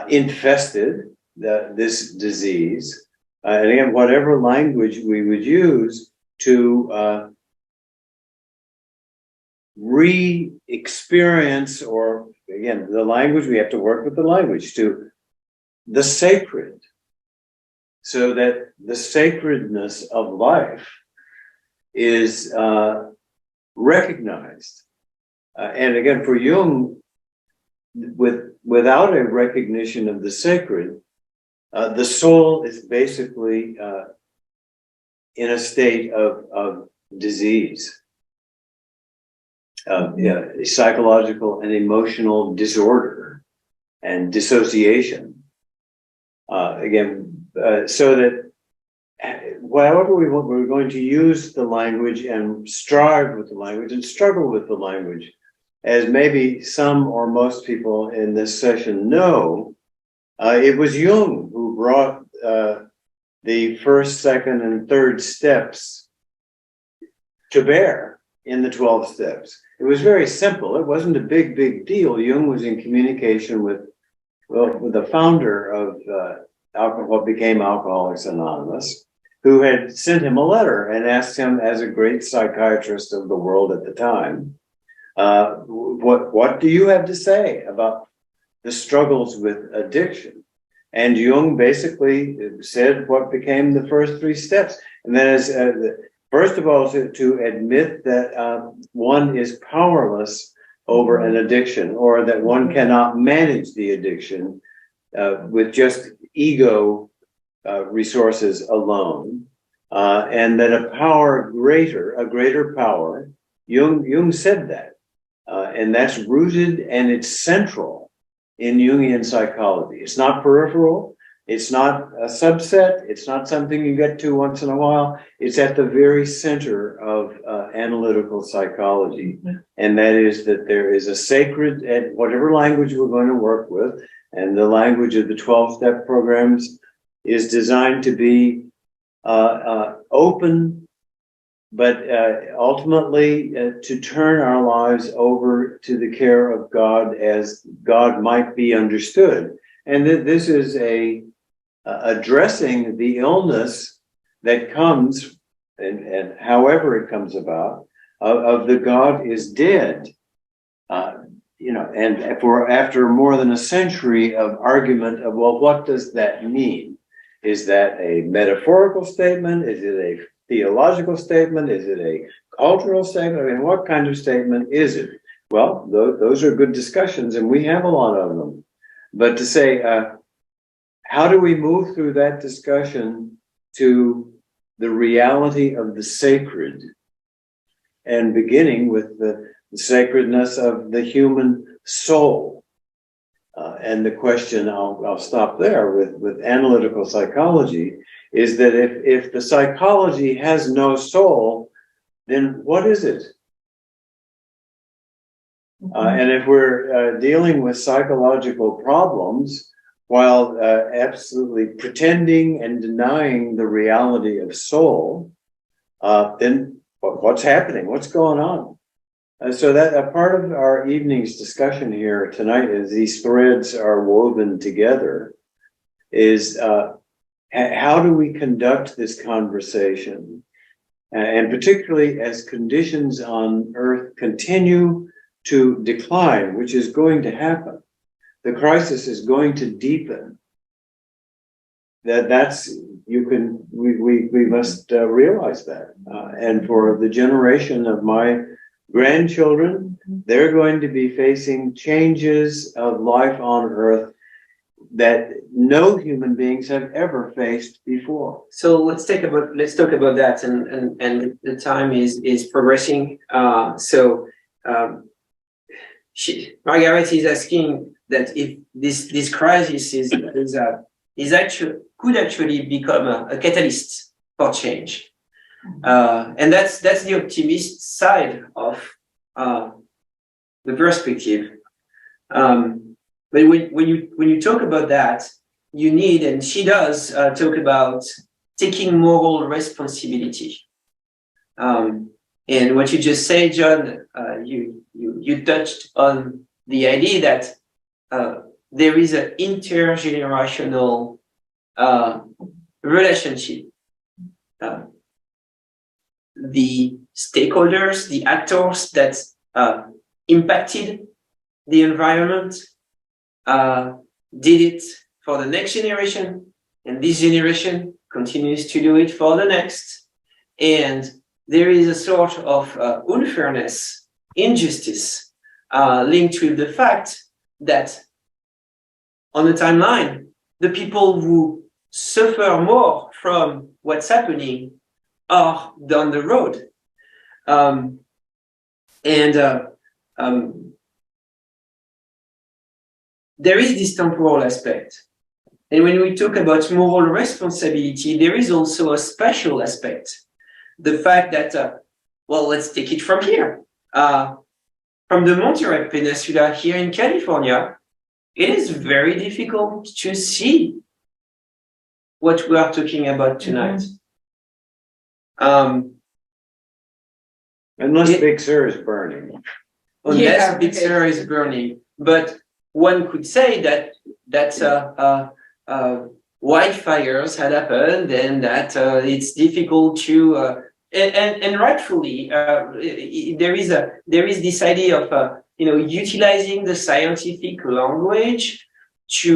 infested, this disease. And again, whatever language we would use to re-experience, or again, the language, we have to work with the language, to the sacred, so that the sacredness of life is recognized. And again, for Jung, without a recognition of the sacred, the soul is basically in a state of disease, psychological and emotional disorder and dissociation. So that however we're going to use the language and strive with the language and struggle with the language, as maybe some or most people in this session know, it was Jung who brought the first, second, and third steps to bear in the 12 steps. It was very simple. It wasn't a big deal. Jung was in communication with the founder of what became Alcoholics Anonymous, who had sent him a letter and asked him, as a great psychiatrist of the world at the time, what do you have to say about the struggles with addiction? And Jung basically said what became the first 3 steps. And that is, first of all, to admit that one is powerless over an addiction, or that one cannot manage the addiction with just ego resources alone, and that a greater power, Jung said that, and that's rooted and it's central in Jungian psychology. It's not peripheral, it's not a subset, it's not something you get to once in a while. It's at the very center of analytical psychology, and that is that there is a sacred, and whatever language we're going to work with, and the language of the 12-step programs is designed to be open, but ultimately to turn our lives over to the care of God as God might be understood. And this is addressing the illness that comes, and however it comes about, of the God is dead. And after more than a century of argument of, well, what does that mean? Is that a metaphorical statement? Is it a theological statement? Is it a cultural statement? I mean, what kind of statement is it? Well, those are good discussions, and we have a lot of them. But to say, how do we move through that discussion to the reality of the sacred, and beginning with the sacredness of the human soul? And the question, I'll stop there with analytical psychology, is that if the psychology has no soul, then what is it? And if we're dealing with psychological problems while absolutely pretending and denying the reality of soul, then what's happening? What's going on? So that a part of our evening's discussion here tonight, as these threads are woven together, is how do we conduct this conversation? And particularly as conditions on Earth continue to decline, which is going to happen. The crisis is going to deepen. We must realize that. And for the generation of my grandchildren, they're going to be facing changes of life on Earth that no human beings have ever faced before. So let's talk about that, and the time is progressing. Margaret is asking that if this crisis could actually become a catalyst for change, and that's the optimist side of the perspective. But when you talk about that, you need, and she does talk about taking moral responsibility. And what you just said, John, you touched on the idea that there is an intergenerational relationship. The stakeholders, the actors that impacted the environment did it for the next generation, and this generation continues to do it for the next. And there is a sort of unfairness, injustice linked with the fact that on the timeline, the people who suffer more from what's happening are down the road. There is this temporal aspect. And when we talk about moral responsibility, there is also a spatial aspect. The fact that, let's take it from here. From the Monterey Peninsula here in California, it is very difficult to see what we are talking about tonight. Unless Big Sur is burning. Unless Big Sur is burning. But one could say that wildfires had happened and that it's difficult to and rightfully there is this idea of utilizing the scientific language to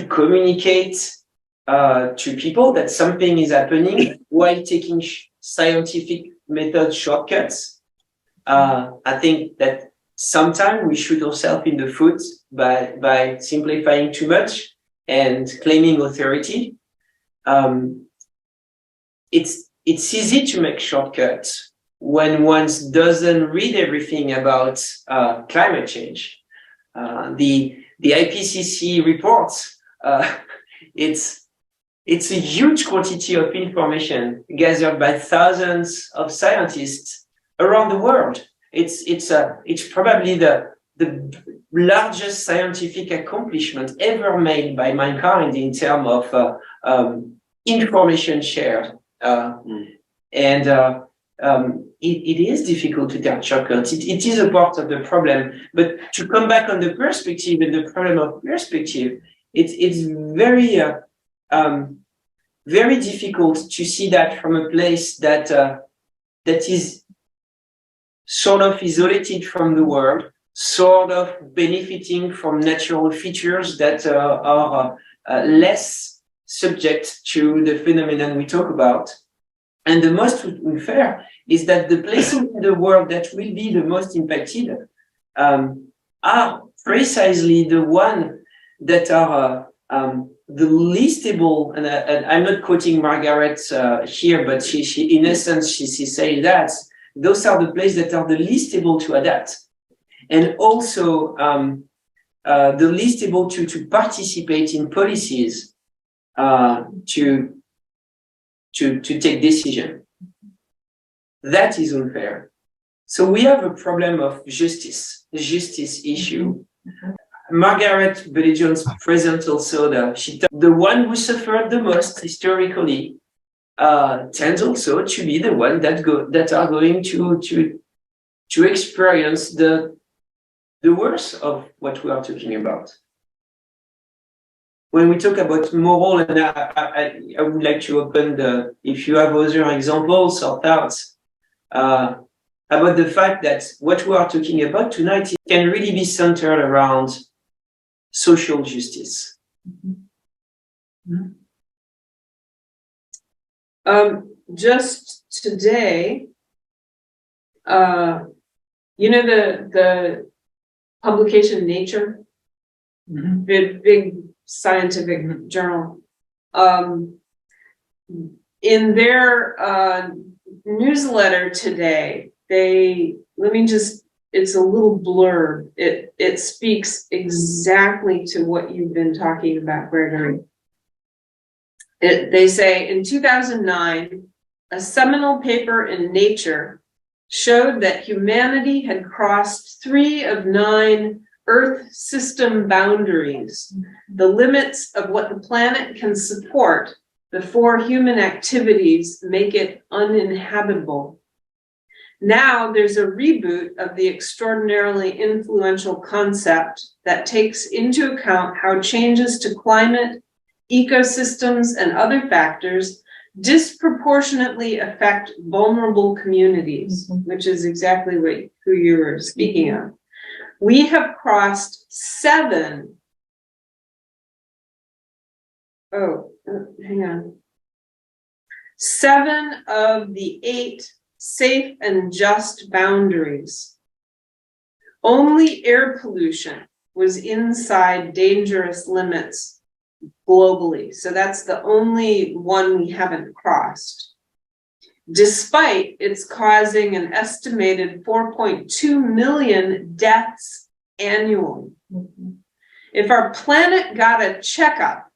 communicate to people that something is happening while taking scientific method shortcuts. I think that sometimes we shoot ourselves in the foot by simplifying too much and claiming authority. It's easy to make shortcuts when one doesn't read everything about climate change. The IPCC reports, it's a huge quantity of information gathered by thousands of scientists around the world. It's probably the largest scientific accomplishment ever made by mankind in terms of information shared. It is difficult to take shortcuts. It is a part of the problem. But to come back on the perspective and the problem of perspective, it's very very difficult to see that from a place that is sort of isolated from the world, sort of benefiting from natural features that are less subject to the phenomenon we talk about. And the most unfair is that the places in the world that will be the most impacted are precisely the ones that are the least able, and I'm not quoting Margaret here, but she in essence, she said that those are the places that are the least able to adapt, and also the least able to participate in policies to take decision. That is unfair. So we have a problem of justice issue. Margaret Bullitt-Jonas presents also the one who suffered the most historically tends also to be the one that are going to experience the worst of what we are talking about. When we talk about moral, and I would like to open if you have other examples or thoughts about the fact that what we are talking about tonight can really be centered around social justice. Just today, the publication Nature, big scientific journal. In their newsletter today, it's a little blurb. It speaks exactly to what you've been talking about, Gregory. They say in 2009, a seminal paper in Nature showed that humanity had crossed 3 of 9 Earth system boundaries, the limits of what the planet can support before human activities make it uninhabitable. Now there's a reboot of the extraordinarily influential concept that takes into account how changes to climate, ecosystems, and other factors disproportionately affect vulnerable communities, which is exactly who you were speaking of. We have crossed 7. Hang on. 7 of the 8 safe and just boundaries. Only air pollution was inside dangerous limits globally. So that's the only one we haven't crossed, despite it's causing an estimated 4.2 million deaths annually. If our planet got a checkup,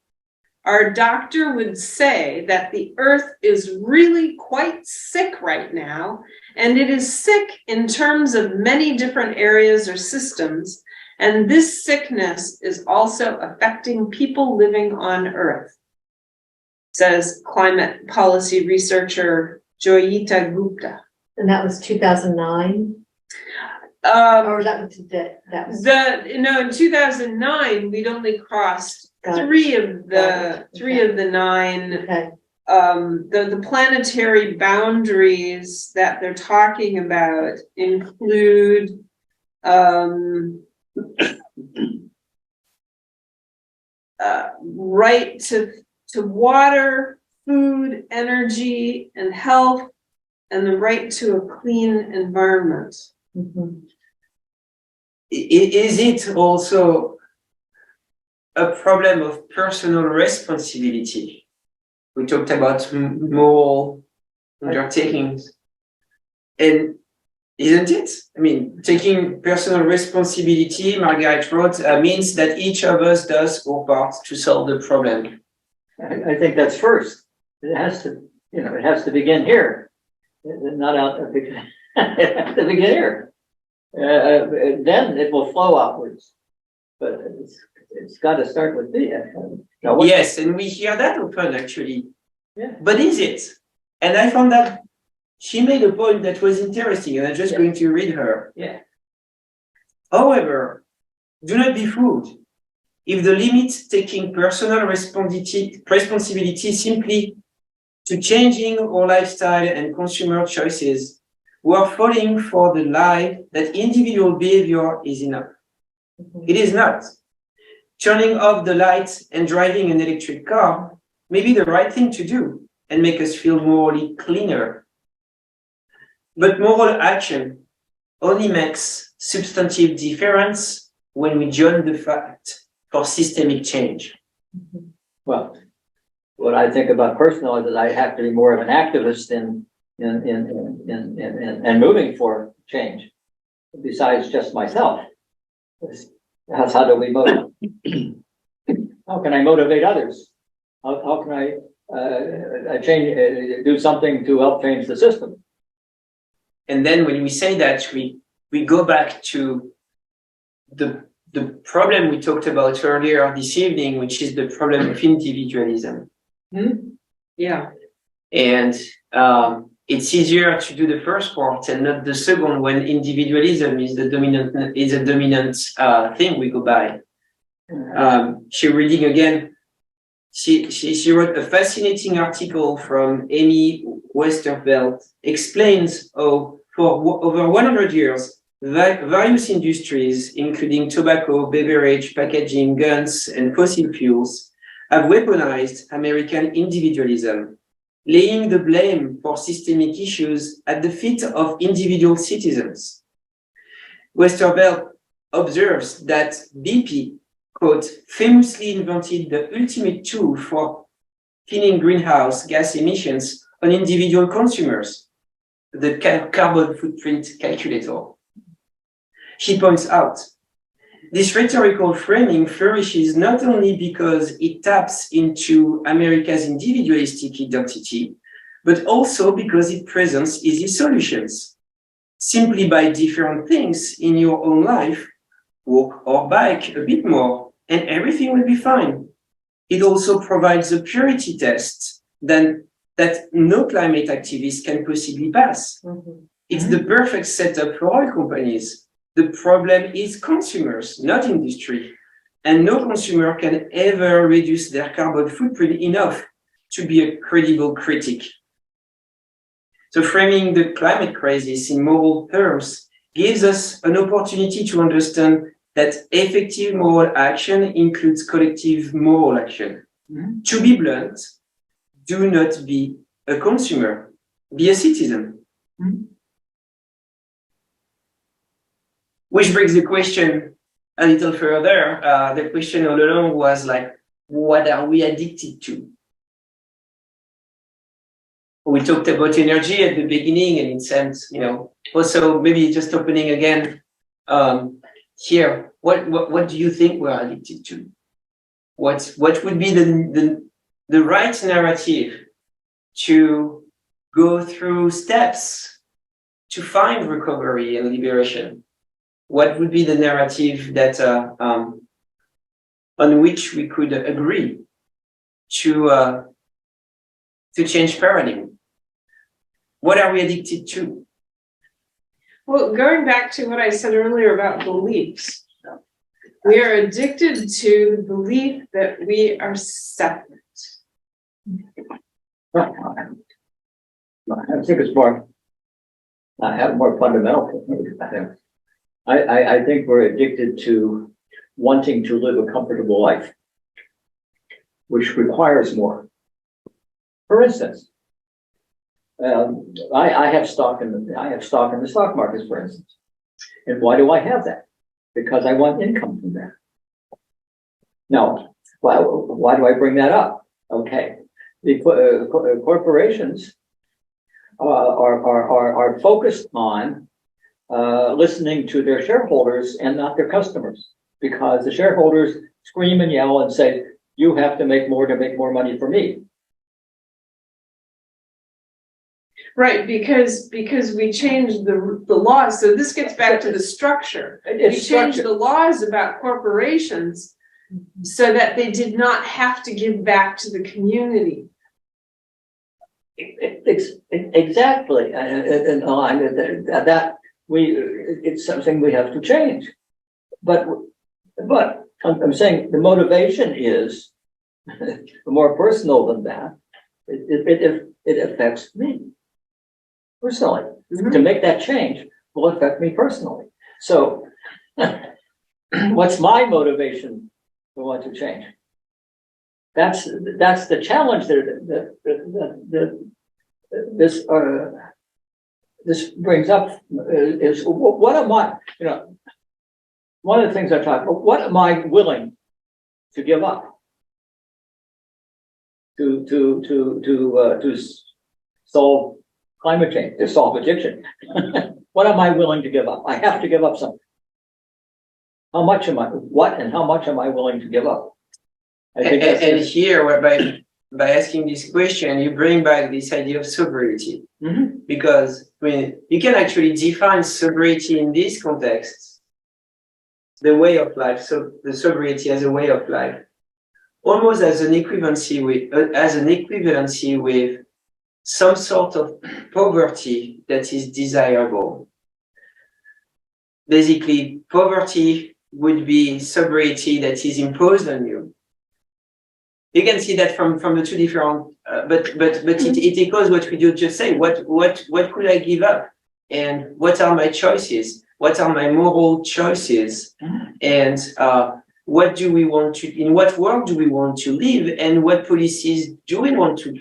our doctor would say that the Earth is really quite sick right now, and it is sick in terms of many different areas or systems, And this sickness is also affecting people living on Earth, says climate policy researcher Joyita Gupta. And that was 2009? Or that was in 2009, we'd only crossed three of the nine. Okay. The planetary boundaries that they're talking about include right to water, food, energy, and health, and the right to a clean environment. Mm-hmm. Is it also a problem of personal responsibility? We talked about moral undertakings. And isn't it? I mean, taking personal responsibility, Margaret wrote, means that each of us does our part to solve the problem. I think that's first. It has to begin here, not out. It has to begin here. Then it will flow outwards. But it's got to start with the. Yes, and we hear that often actually. Yeah. But is it? And I found that she made a point that was interesting, and I'm just going to read her. Yeah. However, do not be fooled. If the limits taking personal responsibility simply to changing our lifestyle and consumer choices, we are falling for the lie that individual behavior is enough. It is not. Turning off the lights and driving an electric car may be the right thing to do and make us feel morally cleaner. But moral action only makes substantive difference when we join the fact for systemic change. Well, what I think about personal is that I have to be more of an activist in moving for change, besides just myself. That's how do we motivate? How can I motivate others? How can I do something to help change the system? And then when we say that, we go back to the problem we talked about earlier this evening, which is the problem of individualism. Yeah. And it's easier to do the first part and not the second when individualism is a dominant thing we go by. She reading again. She wrote a fascinating article from Amy Westervelt, explains how for over 100 years, various industries, including tobacco, beverage, packaging, guns, and fossil fuels, have weaponized American individualism, laying the blame for systemic issues at the feet of individual citizens. Westervelt observes that BP, quote, famously invented the ultimate tool for pinning greenhouse gas emissions on individual consumers, the carbon footprint calculator. She points out, this rhetorical framing flourishes not only because it taps into America's individualistic identity, but also because it presents easy solutions. Simply buy different things in your own life, walk or bike a bit more, and everything will be fine. It also provides a purity test that no climate activist can possibly pass. It's the perfect setup for oil companies. The problem is consumers, not industry. And no consumer can ever reduce their carbon footprint enough to be a credible critic. So framing the climate crisis in moral terms gives us an opportunity to understand that effective moral action includes collective moral action. To be blunt, do not be a consumer, be a citizen. Which brings the question a little further. The question all along was like, what are we addicted to? We talked about energy at the beginning, and in sense, also maybe just opening again here. What do you think we're addicted to? What would be the right narrative to go through steps to find recovery and liberation? what would be the narrative that on which we could agree to change paradigm? What are we addicted to? Well, going back to what I said earlier about beliefs, we are addicted to the belief that we are separate. I think it's more, I have more fundamental. I think we're addicted to wanting to live a comfortable life, which requires more. For instance, I have stock in the stock markets, for instance. And why do I have that? Because I want income from that. Now, why do I bring that up? Okay, the corporations are focused on listening to their shareholders and not their customers, because the shareholders scream and yell and say, "You have to make more money for me." Right, because we changed the laws. So this gets back to the structure. We changed the laws about corporations so that they did not have to give back to the community. Exactly, and that it's something we have to change. But I'm saying the motivation is more personal than that. It affects me personally. Mm-hmm. To make that change will affect me personally. So, what's my motivation to want to change? That's the challenge that this brings up is what am I? One of the things I talk about. What am I willing to give up to solve climate change, to solve addiction? What am I willing to give up? I have to give up something. How much am I? What and how much am I willing to give up? I think and here, by asking this question, you bring back this idea of sobriety. Mm-hmm. Because you can actually define sobriety in this context, the way of life. So the sobriety as a way of life, almost as an equivalency with some sort of poverty that is desirable. Basically, poverty would be sobriety that is imposed on you. You can see that from the two different, but it echoes what we do just say. What could I give up, and what are my choices? What are my moral choices, and what do we want to? In what world do we want to live, and what policies do we want to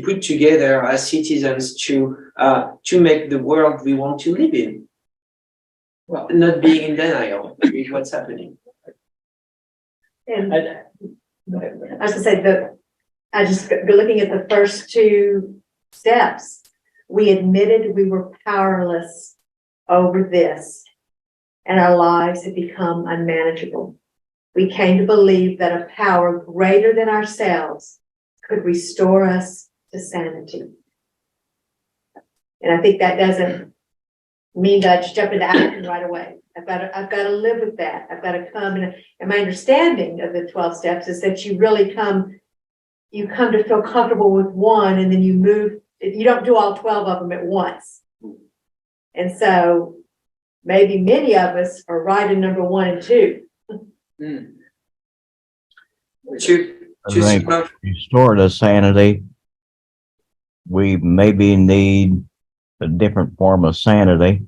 put together as citizens to make the world we want to live in? Well, not being in denial with what's happening. And I was going to say looking at the first two steps, we admitted we were powerless over this, and our lives had become unmanageable. We came to believe that a power greater than ourselves could restore us to sanity. And I think that doesn't mean that I just jump into action right away. I've got to live with that. I've got to come, and my understanding of the 12 steps is that you really come to feel comfortable with one, and then you move. You don't do all 12 of them at once. And so maybe many of us are right in number 1 and 2. To restore to sanity, we maybe need a different form of sanity,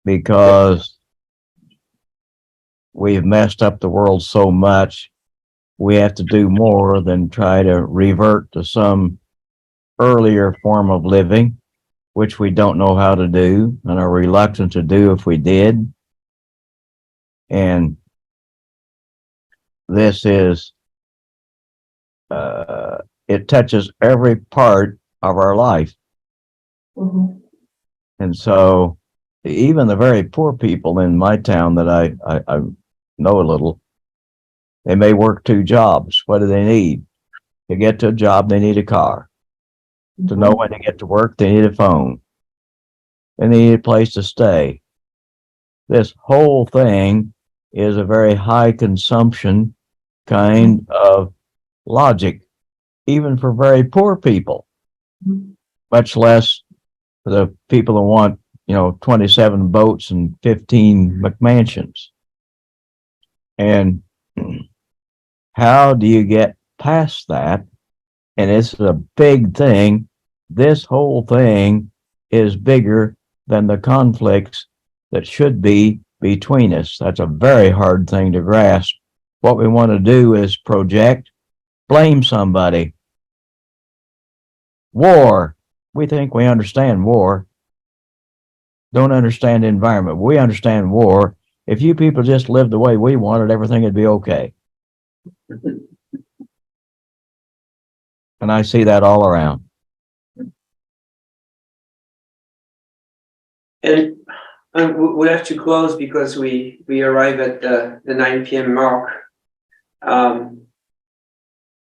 because we've messed up the world so much. We have to do more than try to revert to some earlier form of living, which we don't know how to do and are reluctant to do if we did. And this is, it touches every part of our life. Mm-hmm. And so even the very poor people in my town that I know a little, they may work 2 jobs. What do they need? To get to a job, they need a car. Mm-hmm. To know when to get to work, they need a phone. and they need a place to stay. This whole thing is a very high consumption kind of logic, even for very poor people, much less for the people who want, 27 boats and 15 McMansions. And how do you get past that? And it's a big thing. This whole thing is bigger than the conflicts that should be between us. That's a very hard thing to grasp. What we want to do is project, blame somebody. War. We think we understand war. Don't understand the environment. We understand war. If you people just lived the way we wanted, everything would be okay. And I see that all around. And we'll have to close because we arrive at the 9 p.m. mark. And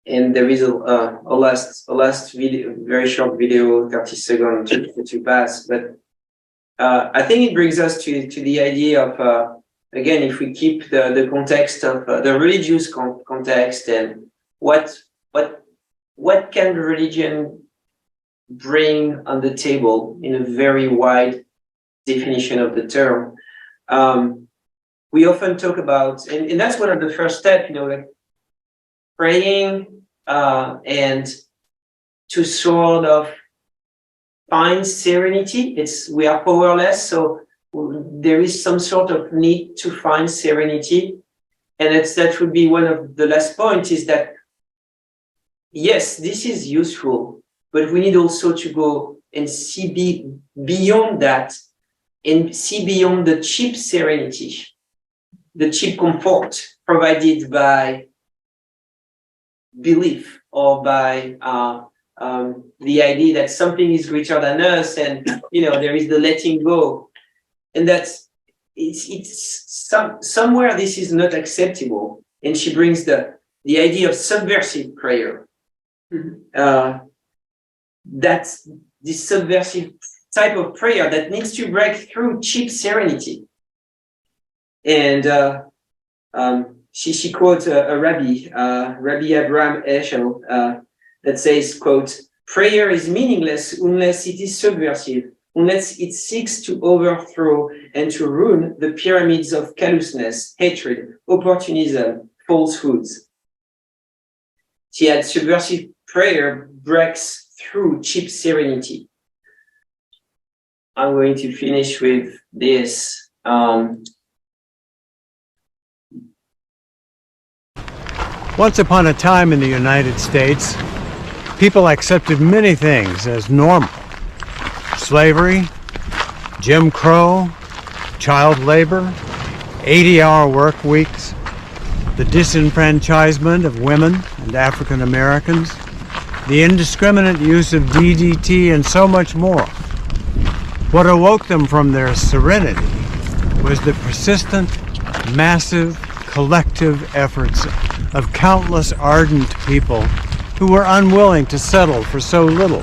there is a last video, very short video, 30 seconds to pass. But I think it brings us to the idea of, again, if we keep the context of the religious context, and what can religion bring on the table in a very wide definition of the term. We often talk about, and that's one of the first steps, like praying and to sort of find serenity. We are powerless, so there is some sort of need to find serenity. And that would be one of the last points, is that yes, this is useful, but we need also to go and see beyond that, and see beyond the cheap serenity, the cheap comfort provided by belief or by the idea that something is greater than us, and there is the letting go, and somewhere this is not acceptable. And she brings the idea of subversive prayer. That's this subversive type of prayer that needs to break through cheap serenity. And she quotes a rabbi, Rabbi Abraham Eshel, that says, quote, "Prayer is meaningless unless it is subversive, unless it seeks to overthrow and to ruin the pyramids of callousness, hatred, opportunism, falsehoods." She had subversive prayer breaks through cheap serenity. I'm going to finish with this. Once upon a time in the United States, people accepted many things as normal. Slavery, Jim Crow, child labor, 80-hour work weeks, the disenfranchisement of women and African Americans, the indiscriminate use of DDT, and so much more. What awoke them from their serenity was the persistent, massive, collective efforts of countless ardent people who were unwilling to settle for so little.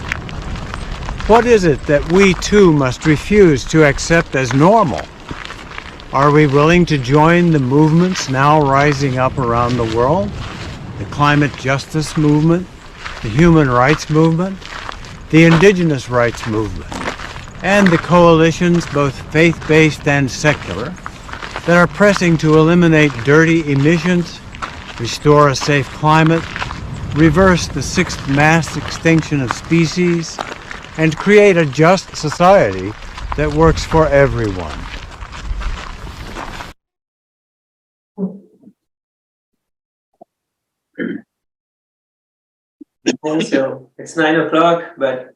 What is it that we too must refuse to accept as normal? Are we willing to join the movements now rising up around the world? The climate justice movement, the human rights movement, the indigenous rights movement, and the coalitions, both faith-based and secular, that are pressing to eliminate dirty emissions, restore a safe climate, reverse the sixth mass extinction of species, and create a just society that works for everyone. So it's 9 o'clock, but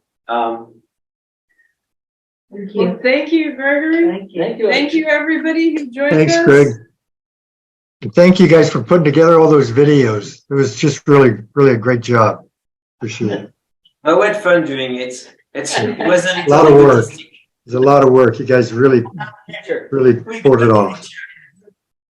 Thank you. Well, thank you, Gregory. Thank you, everybody who joined us. Thanks, Greg. And thank you guys for putting together all those videos. It was just really a great job. Appreciate it. I had fun doing it. It wasn't a lot of work. It was a lot of work. You guys really pulled it off.